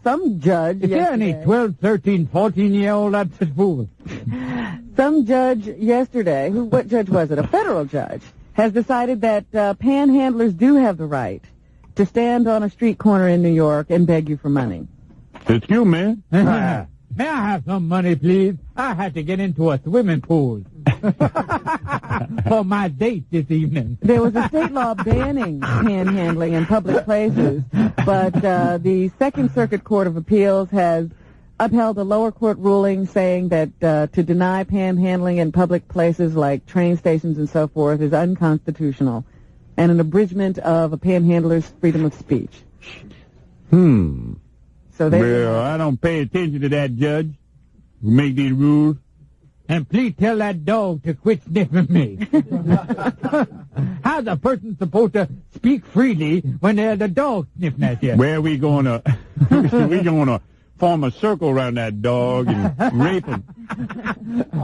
some judge Is there any 12, 13, 14-year-old at the pool? Some judge yesterday, what judge was it? A federal judge, has decided that panhandlers do have the right to stand on a street corner in New York and beg you for money. It's you, man. May I have some money, please? I had to get into a swimming pool for my date this evening. There was a state law banning panhandling in public places, but the Second Circuit Court of Appeals has upheld a lower court ruling saying that to deny panhandling in public places like train stations and so forth is unconstitutional and an abridgment of a panhandler's freedom of speech. So well, I don't pay attention to that judge who make these rules. And please tell that dog to quit sniffing me. How's a person supposed to speak freely when there's a dog sniffing at you? Where we gonna form a circle around that dog and rape him?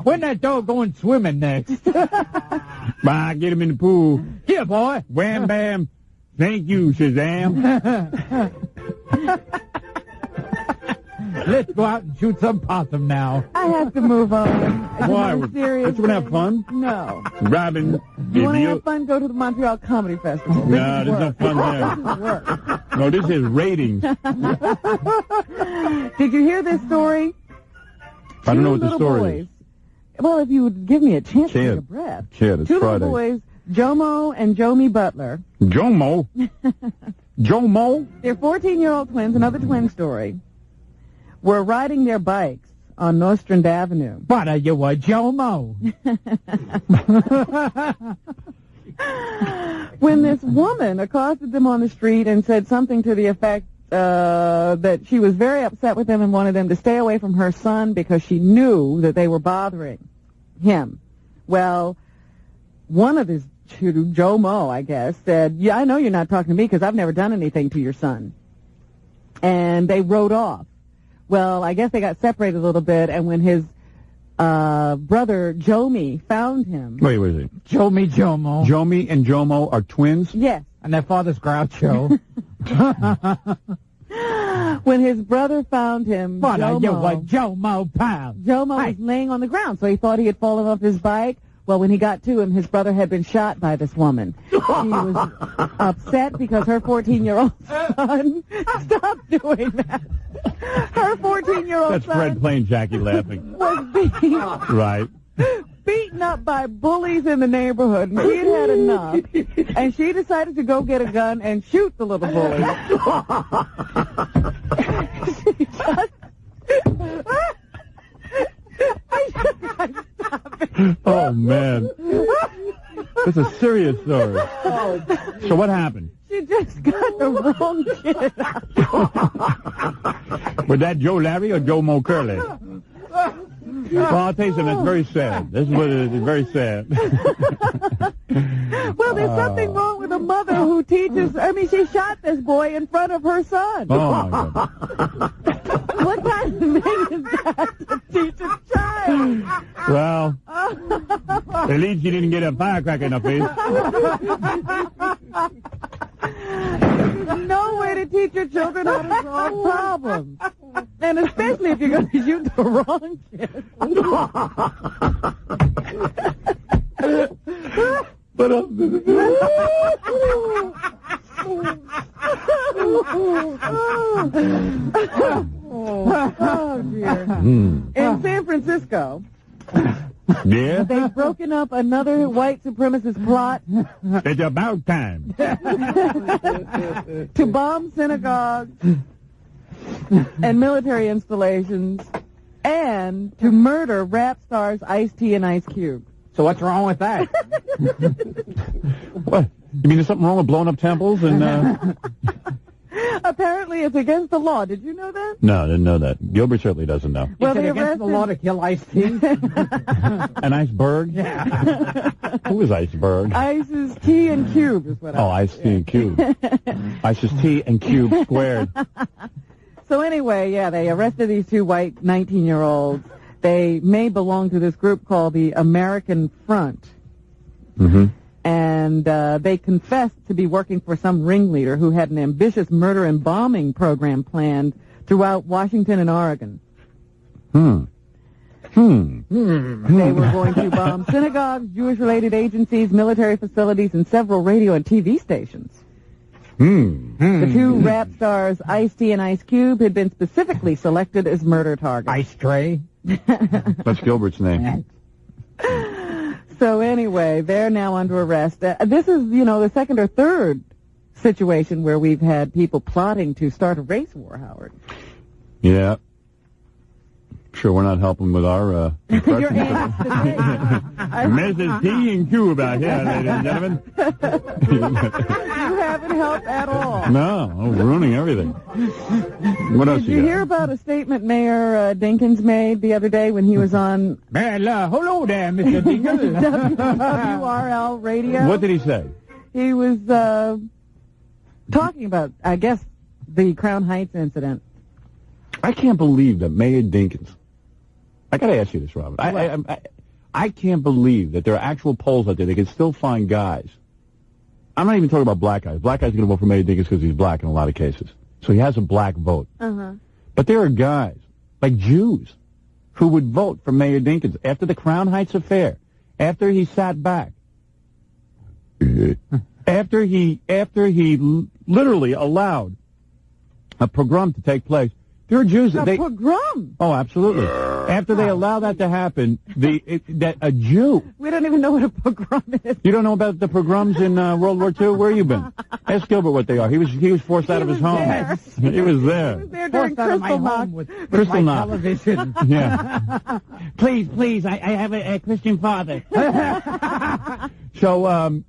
When that dog going swimming next? Bye, get him in the pool. Here, boy. Wham, bam. Thank you, Shazam. Let's go out and shoot some possum now. I have to move on. Why? Don't you want to have fun? No. Robin, you want to have fun? Go to the Montreal Comedy Festival. No, there's no fun there. This is work. No, this is ratings. Did you hear this story? I don't know what the story is. Well, if you would give me a chance to take a breath. It's Two Friday. little boys, Jomo and Jomi Butler. Jomo? Jomo? They're 14-year-old twins, another twin story. Were riding their bikes on Nostrand Avenue. What are you, a Jomo? When this woman accosted them on the street and said something to the effect that she was very upset with them and wanted them to stay away from her son because she knew that they were bothering him. Well, one of his two, Jomo, I guess, said, yeah, I know you're not talking to me because I've never done anything to your son. And they rode off. Well, I guess they got separated a little bit, and when his brother Jomi found him... Wait, what is it? Jomi Jomo. Jomi and Jomo are twins? Yes. And their father's Groucho. When his brother found him, What are you, a Jomo Jomo pal? was laying on the ground, so he thought he had fallen off his bike. Well, when he got to him, his brother had been shot by this woman. She was upset because her 14-year-old son... Stop doing that. Her 14-year-old That's son... Fred playing Jackie laughing. ...was beaten up by bullies in the neighborhood, and she had enough, and she decided to go get a gun and shoot the little bully. She just... Oh, man. That's a serious story. So what happened? She just got the wrong kid out. Was that Joe Larry or Joe Mo Curly? Well, I'll tell you something. That's very sad. This is what it is. It's very sad. Well, there's something wrong with a mother who teaches... I mean, she shot this boy in front of her son. Oh, my God. What kind of thing is that to teach a child? Well, at least you didn't get a firecracker in the face. There's no way to teach your children how to solve problems. And especially if you're going to shoot the wrong kid. But Oh, dear. In San Francisco, Yeah? they've broken up another white supremacist plot It's about time. to bomb synagogues and military installations and to murder rap stars Ice-T and Ice Cube. So what's wrong with that? What? You mean there's something wrong with blowing up temples? And Apparently, it's against the law. Did you know that? No, I didn't know that. Gilbert certainly doesn't know. Well, Is it they against the law to kill Ice-T? An iceberg? Yeah. Who is iceberg? Ice's T and Cube is what I Ice T and Cube. Ice's T and Cube squared. So anyway, yeah, they arrested these two white 19-year-olds. They may belong to this group called the American Front. Mm-hmm. And they confessed to be working for some ringleader who had an ambitious murder and bombing program planned throughout Washington and Oregon. They were going to bomb synagogues, Jewish-related agencies, military facilities, and several radio and TV stations. The two rap stars, Ice-T and Ice Cube, had been specifically selected as murder targets. Ice Tray? That's Gilbert's name. So anyway, they're now under arrest. This is, the second or third situation where we've had people plotting to start a race war, Howard. Yeah. Sure, we're not helping with our Your aunt today. Mrs. T and Cube out here, ladies and gentlemen. You haven't helped at all. No, ruining everything. What else Did you hear about a statement Mayor Dinkins made the other day when he was on Well, hello there, Mr. Dinkins. WRL radio? What did he say? He was talking about, I guess, the Crown Heights incident. I can't believe that Mayor Dinkins. I got to ask you this, Robert. I can't believe that there are actual polls out there that can still find guys. I'm not even talking about black guys. Black guys are going to vote for Mayor Dinkins because he's black in a lot of cases. So he has a black vote. But there are guys, like Jews, who would vote for Mayor Dinkins after the Crown Heights affair, after he sat back, after he literally allowed a pogrom to take place. There are Jews that A pogrom? Oh, absolutely. After they allow that to happen, that a Jew. We don't even know what a pogrom is. You don't know about the pogroms in World War II? Where you been? Ask Gilbert what they are. He was forced out of his home. There. He was there. He was there during Kristallnacht. With Kristallnacht. my television. Yeah. Please, I have a Christian father. So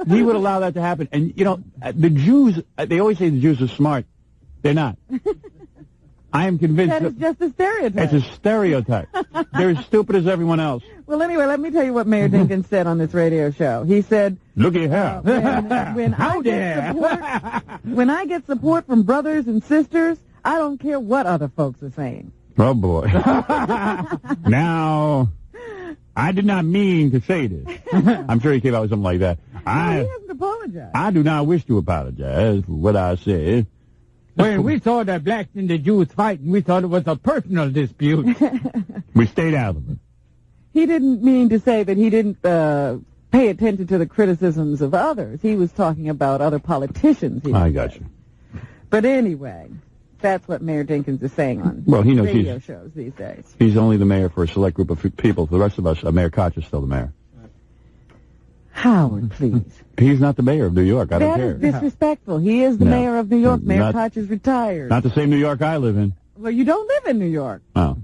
he would allow that to happen. And, the Jews, they always say the Jews are smart. They're not. I am convinced That is just a stereotype. It's a stereotype. They're as stupid as everyone else. Well, anyway, let me tell you what Mayor Dinkins said on this radio show. He said, Looky here. when I get support from brothers and sisters, I don't care what other folks are saying. Oh, boy. Now, I did not mean to say this. I'm sure he came out with something like that. He hasn't apologized. I do not wish to apologize for what I said. When we saw the blacks and the Jews fighting, we thought it was a personal dispute. We stayed out of it. He didn't mean to say that he didn't pay attention to the criticisms of others. He was talking about other politicians. I got you. But anyway, that's what Mayor Dinkins is saying on He knows radio shows these days. He's only the mayor for a select group of people. For the rest of us, Mayor Koch is still the mayor. Howard, please. He's not the mayor of New York. I don't care. That is disrespectful. He is the mayor of New York. Mayor Koch is retired. Not the same New York I live in. Well, you don't live in New York. Oh.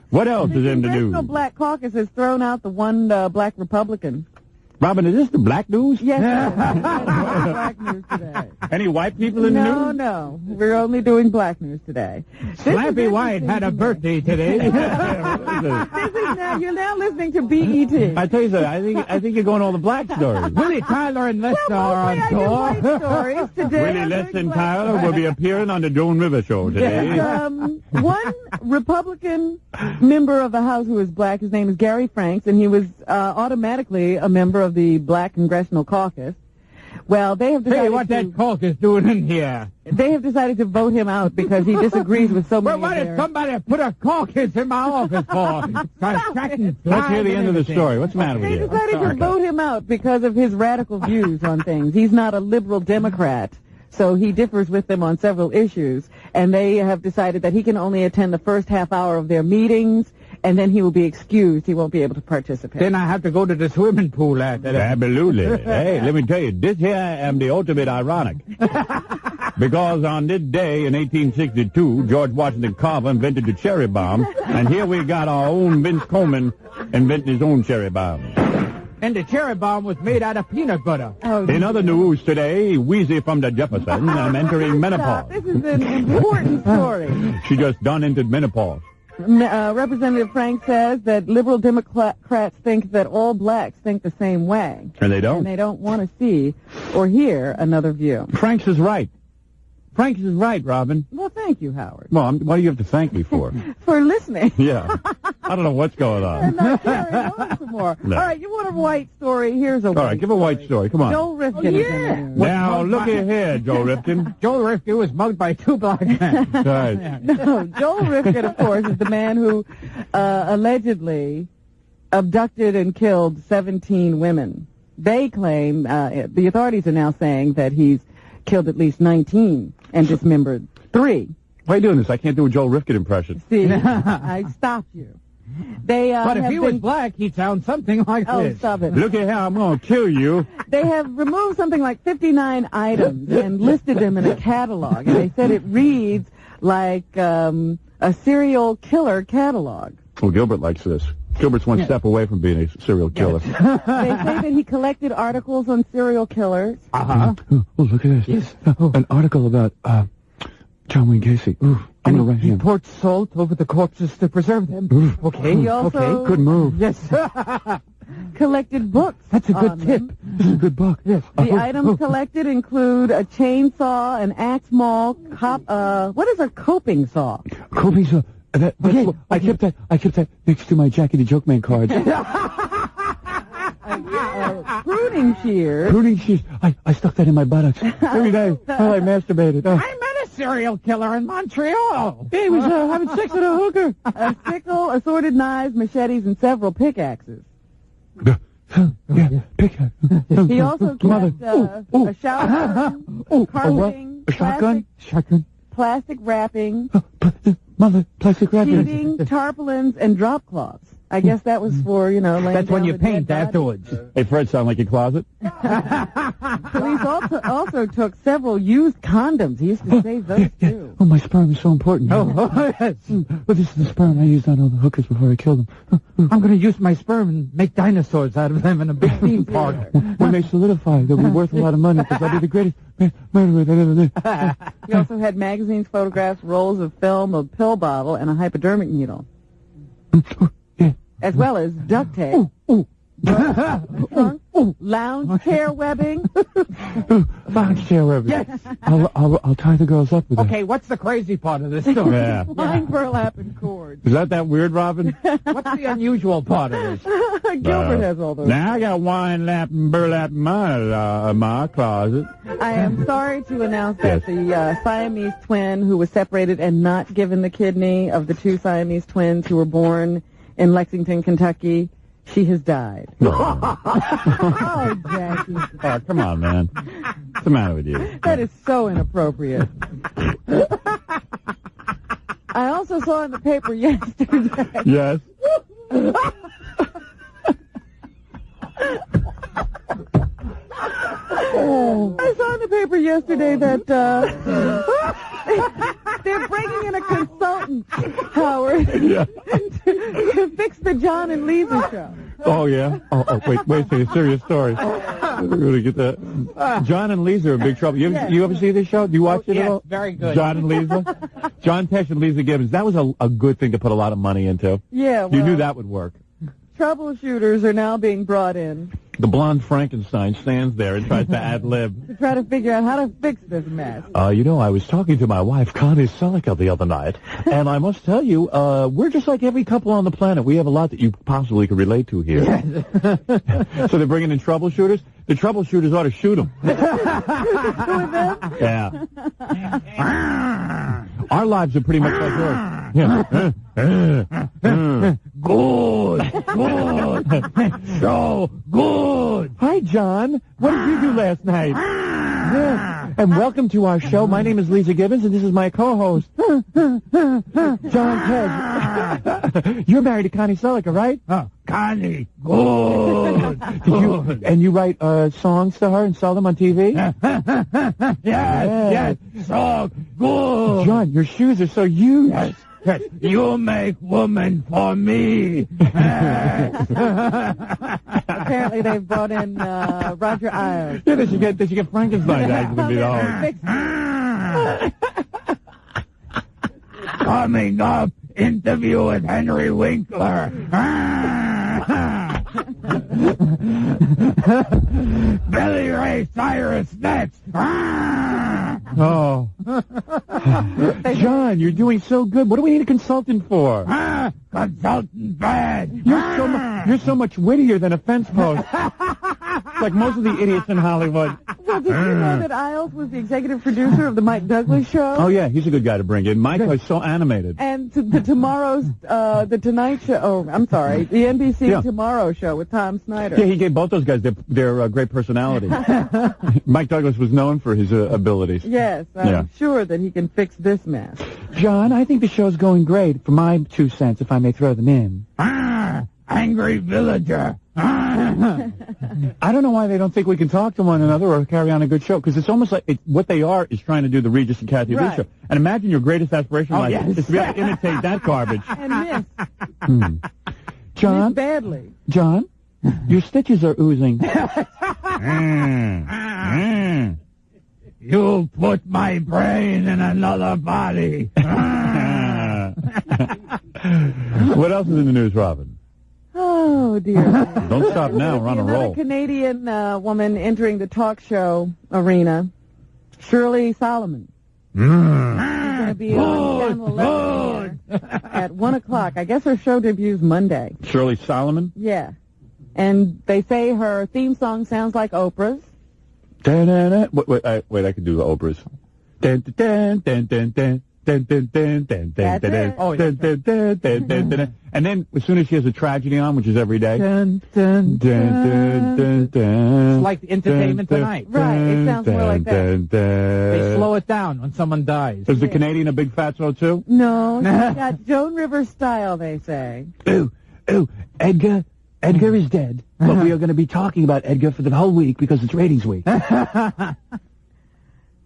What else is in the news? The Congressional Black Caucus has thrown out the one black Republican. Robin, is this the black news? Yes, black news today. Any white people in the news? No. We're only doing black news today. Slappy White had a birthday today. You're now listening to BET. I tell you something. I think you're going all the black stories. Willie Tyler and Lester are on tour. White stories today. Willie Lester and Tyler will be appearing on the Joan Rivers show today. One Republican member of the House who is black, his name is Gary Franks, and he was automatically a member of the Black Congressional Caucus. Well, they have decided Hey, what that caucus doing in here? They have decided to vote him out because he disagrees with so many Well, what of did their... somebody put a caucus in my office for? Let's hear the end of the story. What's the matter with They you? decided to vote him out because of his radical views on things. He's not a liberal Democrat, so he differs with them on several issues. And they have decided that he can only attend the first half hour of their meetings, and then he will be excused. He won't be able to participate. Then I have to go to the swimming pool after that. Absolutely. Hey, let me tell you, this here am the ultimate ironic. Because on this day in 1862, George Washington Carver invented the cherry bomb, and here we got our own Vince Coleman inventing his own cherry bomb. And the cherry bomb was made out of peanut butter. In other news today, Wheezy from the Jefferson, I'm entering menopause. This is an important story. She just done into menopause. Representative Frank says that liberal Democrats think that all blacks think the same way. And they don't. And they don't want to see or hear another view. Franks is right. Franks is right, Robin. Well, thank you, Howard. Well, what do you have to thank me for? For listening. Yeah. I don't know what's going And on. not carrying on some more. No. All right, you want a white story? Here's a All white right, give a white story. Come on. Joel Rifkin is in the news. Now, look here, Joe Rifkin. Joel Rifkin was mugged by two black men. Right. No, Joel Rifkin, of course, is the man who allegedly abducted and killed 17 women. They claim, the authorities are now saying that he's killed at least 19 and dismembered 3. Why are you doing this? I can't do a Joel Rifkin impression. See, I stopped you. They But if have he was been... black, he'd sound something like Oh, this. stop it. Look at how I'm going to kill you. They have removed something like 59 items and listed them in a catalog. And they said it reads like a serial killer catalog. Well, Gilbert likes this. Gilbert's one step away from being a serial killer. They say that he collected articles on serial killers. Uh-huh. Oh, look at this. Yes. An article about John Wayne Gacy. Ooh, I'm going to write He him. poured salt over the corpses to preserve them. Okay. He also Okay. Good move. Yes. collected books. That's a good on tip. them. This is a good book. Yes. The items collected include a chainsaw, an axe maul, what is a coping saw? Coping saw. I kept that next to my Jackie the Joke Man cards. Pruning shears. Pruning shears. I stuck that in my buttocks every day while I masturbated. Oh. I met a serial killer in Montreal. He was having sex with a hooker. A sickle, assorted knives, machetes, and several pickaxes. Yeah, pickaxe. He also kept a shower curtain, carpeting, A shotgun? plastic wrapping, Mother, plastic wrapping. sheeting, tarpaulins, and drop cloths. I guess that was for, laying That's when down you the paint dead body. afterwards. Hey, Fred, sound like your closet? Police also took several used condoms. He used to save those, too. Oh, my sperm is so important. Oh, yes. But this is the sperm I used on all the hookers before I killed them. I'm going to use my sperm and make dinosaurs out of them in a big theme park. When they solidify, they'll be worth a lot of money because I'll be the greatest murderer that ever lived. He also had magazines, photographs, rolls of film, a pill bottle, and a hypodermic needle, as well as duct tape, lounge chair webbing. Lounge chair webbing. Yes. I'll tie the girls up with that. Okay, what's the crazy part of this story? Yeah. Line burlap and cords. Is that weird, Robin? What's the unusual part of this? Gilbert has all those. Now I got wine lap and burlap in my closet. I am sorry to announce that the Siamese twin who was separated and not given the kidney of the 2 Siamese twins who were born in Lexington, Kentucky, she has died. Oh, Jackie. Oh, come on, man. What's the matter with you? That is so inappropriate. I also saw in the paper yesterday. Yes. I saw in the paper yesterday that they're bringing in a consultant, Howard, to fix the John and Lisa show. Oh, yeah? Oh, wait a second. Serious story. We're going to get that. John and Lisa are in big trouble. You ever see this show? Do you watch it at all? Yes, very good. John and Lisa? John Tesh and Lisa Gibbons. That was a good thing to put a lot of money into. Yeah, well, You knew that would work. troubleshooters are now being brought in The blonde Frankenstein stands there and tries to ad-lib. To try to figure out how to fix this mess. I was talking to my wife, Connie Selica, the other night, and I must tell you, we're just like every couple on the planet. We have a lot that you possibly could relate to here. So they're bringing in troubleshooters? The troubleshooters ought to shoot them. Yeah. Our lives are pretty much like yours. Yeah. Good. So good. Hi, John. What did you do last night? Yeah. And welcome to our show. My name is Lisa Gibbons, and this is my co-host, John Kedge. You're married to Connie Selica, right? Connie, good. And you write songs to her and sell them on TV? Yes, so good. John, your shoes are so huge. Yes. You make woman for me. Apparently they've brought in Roger Ailes. Yeah, they should get Frankenstein to be the host. Coming up, interview with Henry Winkler. Billy Ray Cyrus next. Oh. John, you're doing so good. What do we need a consultant for? Consultant bad. You're so much wittier than a fence post. Like most of the idiots in Hollywood. Well, did you know that Ailes was the executive producer of the Mike Douglas Show? Oh, yeah, he's a good guy to bring in. Mike is so animated. And the The Tonight Show, the NBC Tomorrow Show with Tom Snyder. Yeah, he gave both those guys their great personalities. Mike Douglas was known for his abilities. Yes, I'm sure that he can fix this mess. John, I think the show's going great, for my 2 cents, if I may throw them in. Angry villager. I don't know why they don't think we can talk to one another or carry on a good show, because it's almost like what they are is trying to do the Regis and Kathy Lee show. And imagine your greatest aspiration in life is to be able to imitate that garbage. And miss. John? Miss badly. John? Your stitches are oozing. You put my brain in another body. What else is in the news, Robin? Oh, dear. Don't stop now. We're on a roll. Another Canadian woman entering the talk show arena, Shirley Solomon. She's going to be on Channel 11 at 1 o'clock. I guess her show debuts Monday. Shirley Solomon? Yeah. And they say her theme song sounds like Oprah's. Wait, I can do the Oprah's. And then, as soon as she has a tragedy on, which is every day, it's like Entertainment Tonight. Right, it sounds more like that. They slow it down when someone dies. Is the Canadian a big fatso, too? No, she's got Joan Rivers style, they say. Ooh, Edgar is dead, but we are going to be talking about Edgar for the whole week because it's ratings week.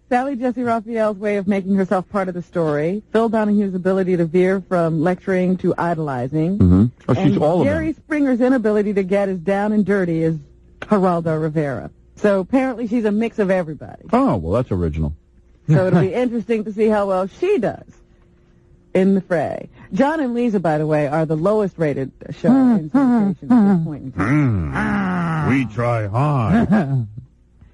Sally Jesse Raphael's way of making herself part of the story. Phil Donahue's ability to veer from lecturing to idolizing. Mm-hmm. Oh, she's all of them. Jerry Springer's inability to get as down and dirty as Geraldo Rivera. So apparently she's a mix of everybody. Oh, well, that's original. So it'll be interesting to see how well she does in the fray. John and Lisa, by the way, are the lowest rated show in syndication at this point in time. We try hard.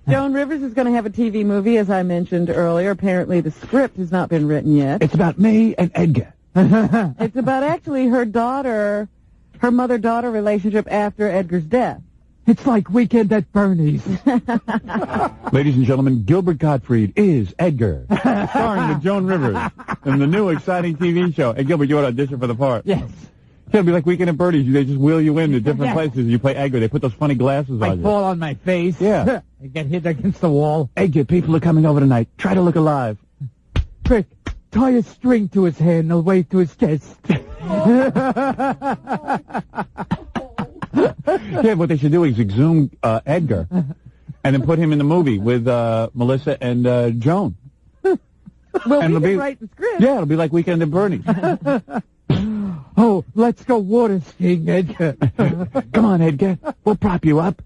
Joan Rivers is going to have a TV movie, as I mentioned earlier. Apparently the script has not been written yet. It's about me and Edgar. It's about actually her mother-daughter relationship after Edgar's death. It's like Weekend at Bernie's. Ladies and gentlemen, Gilbert Gottfried is Edgar, starring with Joan Rivers in the new exciting TV show. And Gilbert, you ought to audition for the part. Yes. It'll be like Weekend at Bernie's. They just wheel you into different places. You play Edgar. They put those funny glasses on I you. fall on my face. Yeah. I get hit against the wall. Edgar, people are coming over tonight. Try to look alive. Quick, tie a string to his hair and I'll wave to his chest. Yeah, what they should do is exhume Edgar and then put him in the movie with Melissa and Joan. Well, and we can write the script. Yeah, it'll be like Weekend at Bernie's. Oh, let's go water skiing, Edgar. Come on, Edgar. We'll prop you up.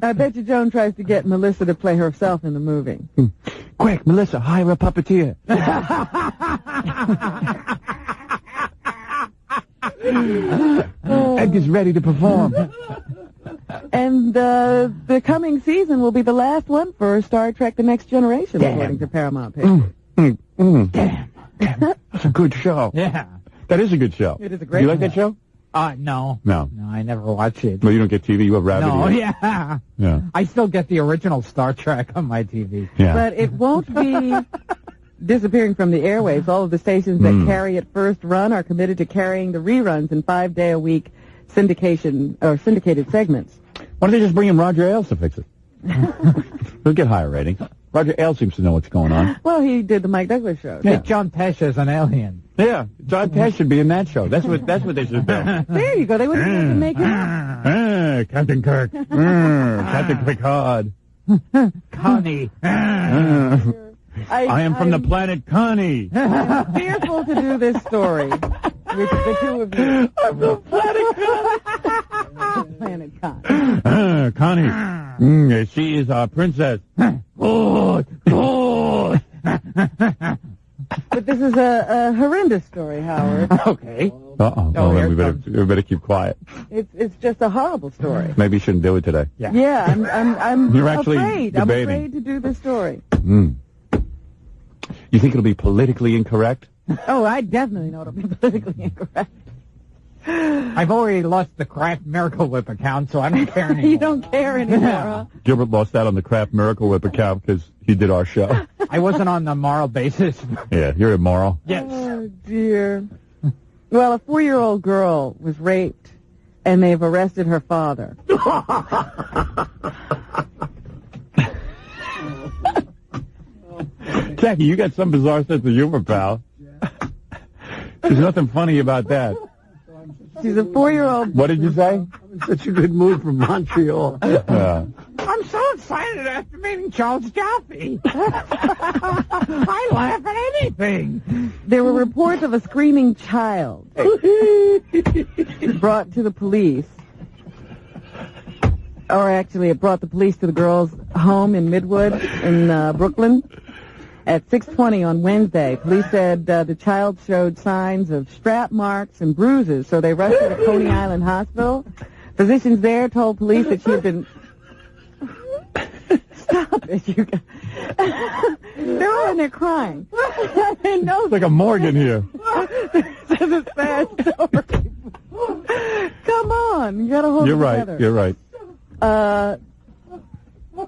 I bet you Joan tries to get Melissa to play herself in the movie. Quick, Melissa, hire a puppeteer. Edgar's ready to perform. And the coming season will be the last one for Star Trek The Next Generation, according to Paramount Pictures. Damn. That's a good show. Yeah. That is a good show. It is a great Do you like that show? No. No. No, I never watch it. Well, you don't get TV. You have Rabbit No, ears. yeah. Yeah. I still get the original Star Trek on my TV. Yeah. But it won't be disappearing from the airwaves. All of the stations that carry it first run are committed to carrying the reruns in 5-day-a-week syndicated segments. Why don't they just bring in Roger Ailes to fix it? He'll get higher ratings. Roger Ailes seems to know what's going on. Well, he did the Mike Douglas show. Yeah. Get John Tesh as an alien. Yeah, John Tesh should be in that show. That's what they should do. There you go. They wouldn't have to make him up. Captain Kirk. Captain Picard. Connie. I am from the planet Connie. I'm fearful to do this story with the two of you. I'm from Planet Con. Connie. She is our princess. Good. But this is a horrendous story, Howard. Okay. Uh-oh. Well, then we better keep quiet. It's just a horrible story. Maybe you shouldn't do it today. Yeah, I'm You're actually afraid. I'm debating. afraid to do this story. You think it'll be politically incorrect? Oh, I definitely know it'll be politically incorrect. I've already lost the Kraft Miracle Whip account, so I don't care anymore. You don't care anymore, huh? Gilbert lost that on the Kraft Miracle Whip account because he did our show. I wasn't on the moral basis. Yeah, you're immoral. Yes. Oh, dear. Well, a 4-year-old girl was raped, and they've arrested her father. Jackie, you got some bizarre sense of humor, pal. There's nothing funny about that. She's a 4-year-old. What did you say? I'm in such a good mood from Montreal. I'm so excited after meeting Charles Jaffe. I laugh at anything. There were reports of a screaming child brought to the police. Or actually, it brought the police to the girl's home in Midwood in Brooklyn. At 6:20 on Wednesday, police said the child showed signs of strap marks and bruises, so they rushed her to Coney Island Hospital. Physicians there told police that she had been... Stop it, you guys. They're all in there crying. It's like a morgue in here. This is a sad story. Come on, you gotta hold it together. You're right.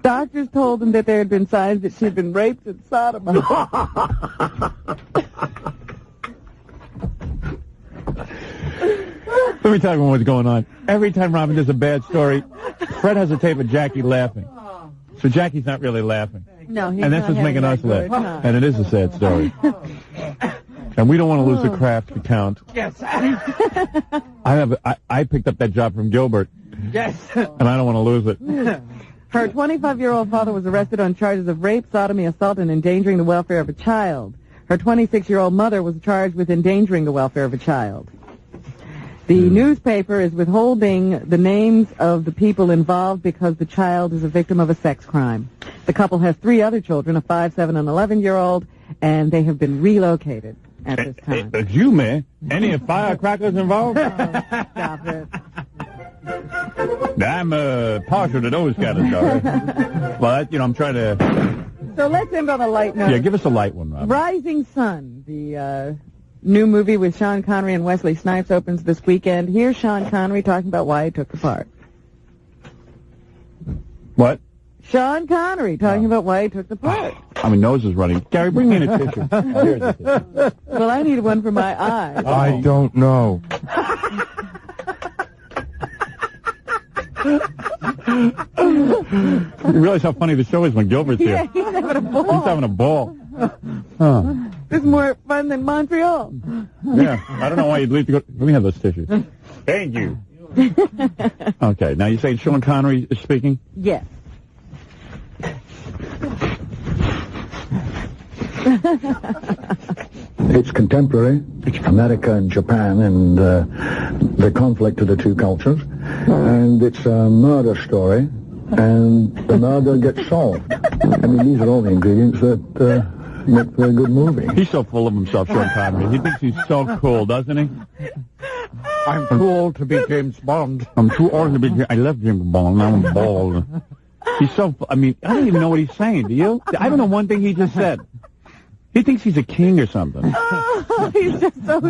Doctors told them that there had been signs that she had been raped and sodomized. Let me tell you what's going on. Every time Robin does a bad story, Fred has a tape of Jackie laughing. So Jackie's not really laughing. No, he's and that's not what's making us having laugh. that good time. And it is a sad story. And we don't want to lose the Kraft account. Yes. I picked up that job from Gilbert. Yes. And I don't want to lose it. Her 25-year-old father was arrested on charges of rape, sodomy, assault, and endangering the welfare of a child. Her 26-year-old mother was charged with endangering the welfare of a child. The newspaper is withholding the names of the people involved because the child is a victim of a sex crime. The couple has 3 other children, a 5, 7, and 11-year-old, and they have been relocated at this time. You, man? Any firecrackers involved? Stop it. I'm partial to those kind of stories. But, I'm trying to... So let's end on a light note. Yeah, give us a light one, Rob. Rising Sun, the new movie with Sean Connery and Wesley Snipes opens this weekend. Here's Sean Connery talking about why he took the part. What? Sean Connery talking about why he took the part. My nose is running. Gary, bring me in a tissue. Here's a tissue. Well, I need one for my eye. I don't know. You realize how funny the show is when Gilbert's Yeah, here. he's having a ball. He's having a ball. Huh. This is more fun than Montreal. Yeah, I don't know why you'd leave to go. Let me have those tissues. Thank you. Okay, now you're saying Sean Connery is speaking? Yes. It's contemporary, America and Japan, and the conflict of the two cultures. And it's a murder story, and the murder gets solved. I mean, these are all the ingredients that make for a good movie. He's so full of himself, Sean Connery. He thinks he's so cool, doesn't he? I'm too old to be James Bond. I'm too old to be. I love James Bond. Now I'm bald. He's so. I mean, I don't even know what he's saying. Do you? I don't know one thing he just said. He thinks he's a king or something. Oh, he's just so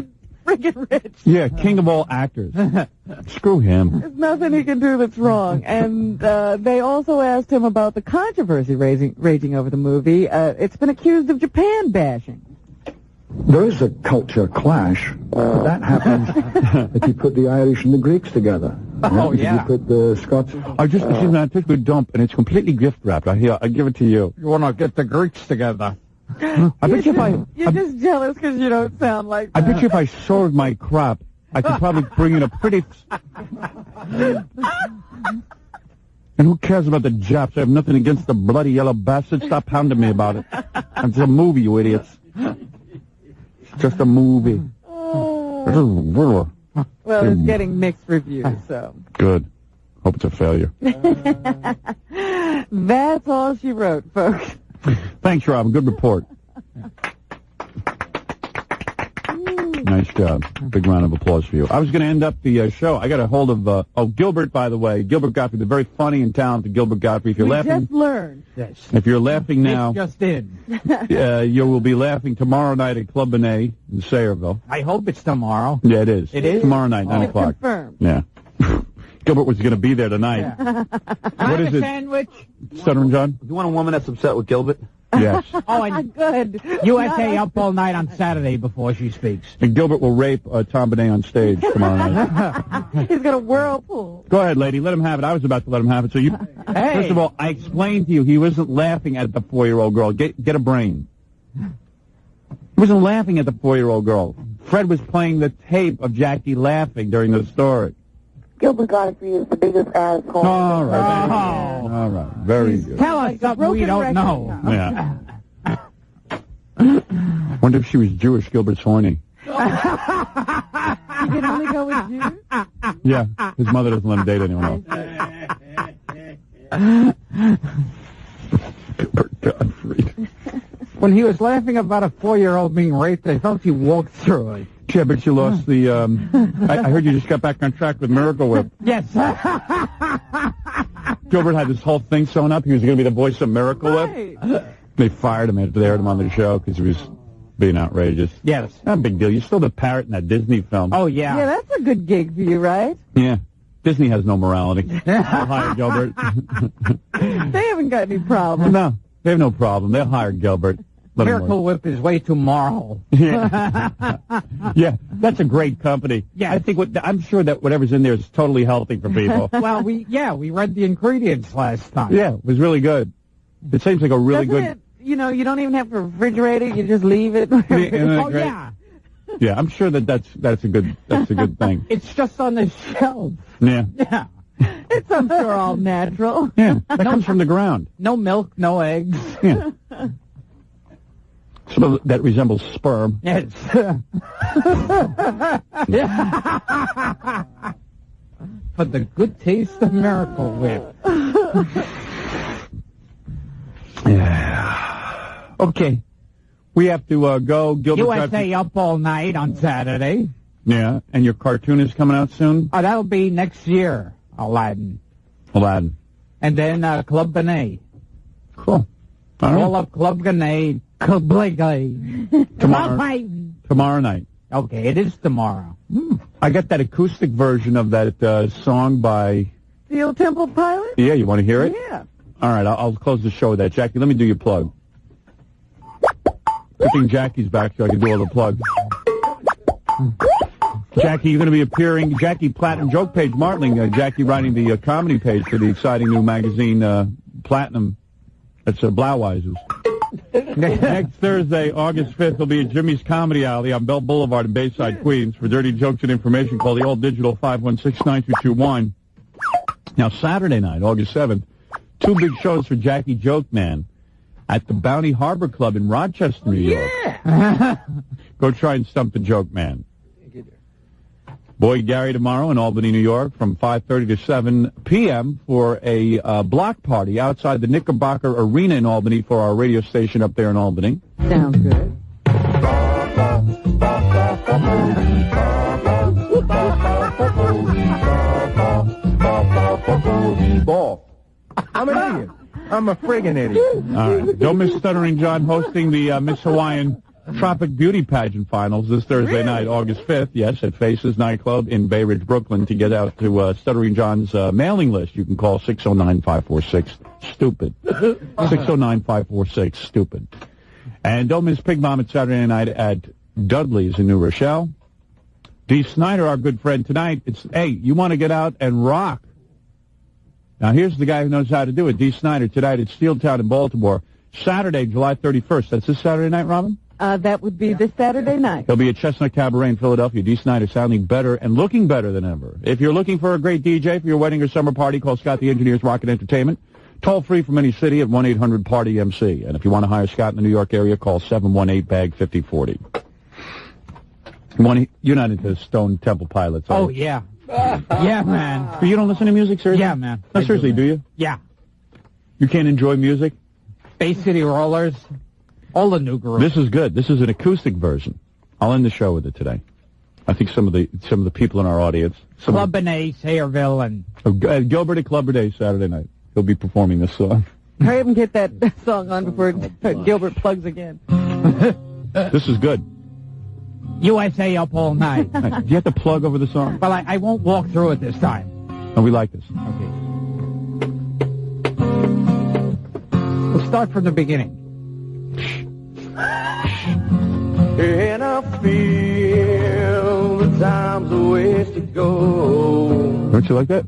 friggin' rich. Yeah, king of all actors. Screw him. There's nothing he can do that's wrong. And they also asked him about the controversy raging over the movie. It's been accused of Japan bashing. There is a culture clash. That happens if you put the Irish and the Greeks together. Oh, yeah. If you put the Scots... Excuse me, I took a dump, and it's completely gift wrapped. I give it to you. You want to get the Greeks together. I bet you if I... You're just jealous because you don't sound like I that. bet you if I sorted my crop, I could probably bring in a pretty... And who cares about the Japs? I have nothing against the bloody yellow bastards. Stop hounding me about it. It's a movie, you idiots. It's just a movie. Well, it's getting mixed reviews, so. Good. Hope it's a failure. That's all she wrote, folks. Thanks, Robin. Good report. Nice job. Big round of applause for you. I was going to end up the show. I got a hold of, Gilbert, by the way. Gilbert Godfrey, the very funny and talented Gilbert Godfrey. If you're laughing, just learned. Yes. If you're laughing now, just in. You will be laughing tomorrow night at Club Benet in Sayreville. I hope it's tomorrow. Yeah, it is. It is? Tomorrow night, 9 o'clock. Confirmed. Yeah. Gilbert was going to be there tonight. Yeah. What is it? Sandwich? Stuttering John? You want a woman that's upset with Gilbert? Yes. Oh, and good. USA up all night on Saturday before she speaks. And Gilbert will rape Tom Benet on stage tomorrow night. He's got a whirlpool. Go ahead, lady. Let him have it. I was about to let him have it. So you, Hey. First of all, I explained to you he wasn't laughing at the 4-year-old girl. Get a brain. He wasn't laughing at the 4-year-old girl. Fred was playing the tape of Jackie laughing during the story. Gilbert Godfrey is the biggest asshole. All right. Oh. All right. Very good. Tell us something we don't know. Yeah. Wonder if she was Jewish. Gilbert's horny. You can only go with you? Yeah. His mother doesn't let him date anyone else. Gilbert Godfrey. When he was laughing about a 4-year-old being raped, I felt he walked through it. Yeah, but you lost the, I heard you just got back on track with Miracle Whip. Yes. Gilbert had this whole thing sewn up. He was going to be the voice of Miracle Whip. They fired him after they aired him on the show because he was being outrageous. Yes. Not a big deal. You're still the parrot in that Disney film. Oh, yeah. Yeah, that's a good gig for you, right? Yeah. Disney has no morality. They'll hire Gilbert. They haven't got any problems. No, they have no problem. They'll hire Gilbert. Miracle Whip is way too moral. Yeah. Yeah, that's a great company. Yeah. I think I'm sure that whatever's in there is totally healthy for people. Well, we read the ingredients last time. Yeah, it was really good. It seems like a really Doesn't good... it, you know, you don't even have to refrigerate it. You just leave it. Isn't it Oh, great? yeah. Yeah, I'm sure that's a good thing. It's just on the shelf. Yeah. Yeah. It's, I'm sure, all natural. Yeah, that comes from the ground. No milk, no eggs. Yeah. Some of that resembles sperm. Yes. For the good taste of Miracle Whip. Yeah. Okay. We have to go. Gilbert USA up all night on Saturday. Yeah, and your cartoon is coming out soon? Oh, that'll be next year, Aladdin. And then Club Benet. Cool. All right. All of Club Benet. Tomorrow night. Okay, it is tomorrow. I got that acoustic version of that song by... Steel Temple Pilot? Yeah, you want to hear it? Yeah. All right, I'll close the show with that. Jackie, let me do your plug. Good thing Jackie's back so I can do all the plugs. Jackie, you're going to be appearing, Jackie Platinum Joke Page Martling, Jackie writing the comedy page for the exciting new magazine, Platinum. That's Blauweisers. Next Thursday, August 5th, will be at Jimmy's Comedy Alley on Bell Boulevard in Bayside, Queens. For dirty jokes and information, call the all-digital 516-9221. Now, Saturday night, August 7th, 2 big shows for Jackie Joke Man at the Bounty Harbor Club in Rochester, New York. Yeah. Go try and stump the Joke Man. Boy Gary tomorrow in Albany, New York, from 5:30 to 7 p.m. for a block party outside the Knickerbocker Arena in Albany for our radio station up there in Albany. Sounds good. I'm an idiot. I'm a friggin' idiot. All right. Don't miss Stuttering John hosting the Miss Hawaiian Tropic Beauty Pageant Finals this Thursday night, August 5th, yes, at Faces Nightclub in Bay Ridge, Brooklyn. To get out to Stuttering John's mailing list, you can call 609-546-STUPID. 609-546-STUPID. And don't miss Pig Vomit Saturday night at Dudley's in New Rochelle. Dee Snider, our good friend tonight, hey, you want to get out and rock. Now, here's the guy who knows how to do it, Dee Snider, tonight at Steeltown in Baltimore. Saturday, July 31st. That's this Saturday night, Robin? That would be this Saturday night. He'll be at Chestnut Cabaret in Philadelphia. Dee Snider sounding better and looking better than ever. If you're looking for a great DJ for your wedding or summer party, call Scott the Engineer's Rocket Entertainment. Toll free from any city at 1-800-PARTY-MC. And if you want to hire Scott in the New York area, call 718-BAG-5040. You're not into Stone Temple Pilots, are you? Oh, yeah. Yeah, man. But you don't listen to music, seriously? Yeah, man. No, seriously, do you? Yeah. You can't enjoy music? Bay City Rollers, all the new groups. This is good. This is an acoustic version. I'll end the show with it today. I think some of the people in our audience. Club Benet, Sayreville, and... Gilbert at Club Day Saturday night. He'll be performing this song. Hurry up and get that song on before Gilbert plugs again. This is good. USA up all night. Do you have to plug over the song? Well, I won't walk through it this time. Oh, we like this. Okay. We'll start from the beginning. And I feel the time's a ways to go. Don't you like that?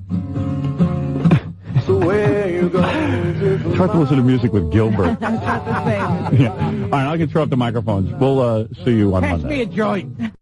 So where you going? It's hard to listen to music with Gilbert. It's not the same. Yeah. All right, I'll get throw up the microphones. We'll see you on Pass Monday. me a joint.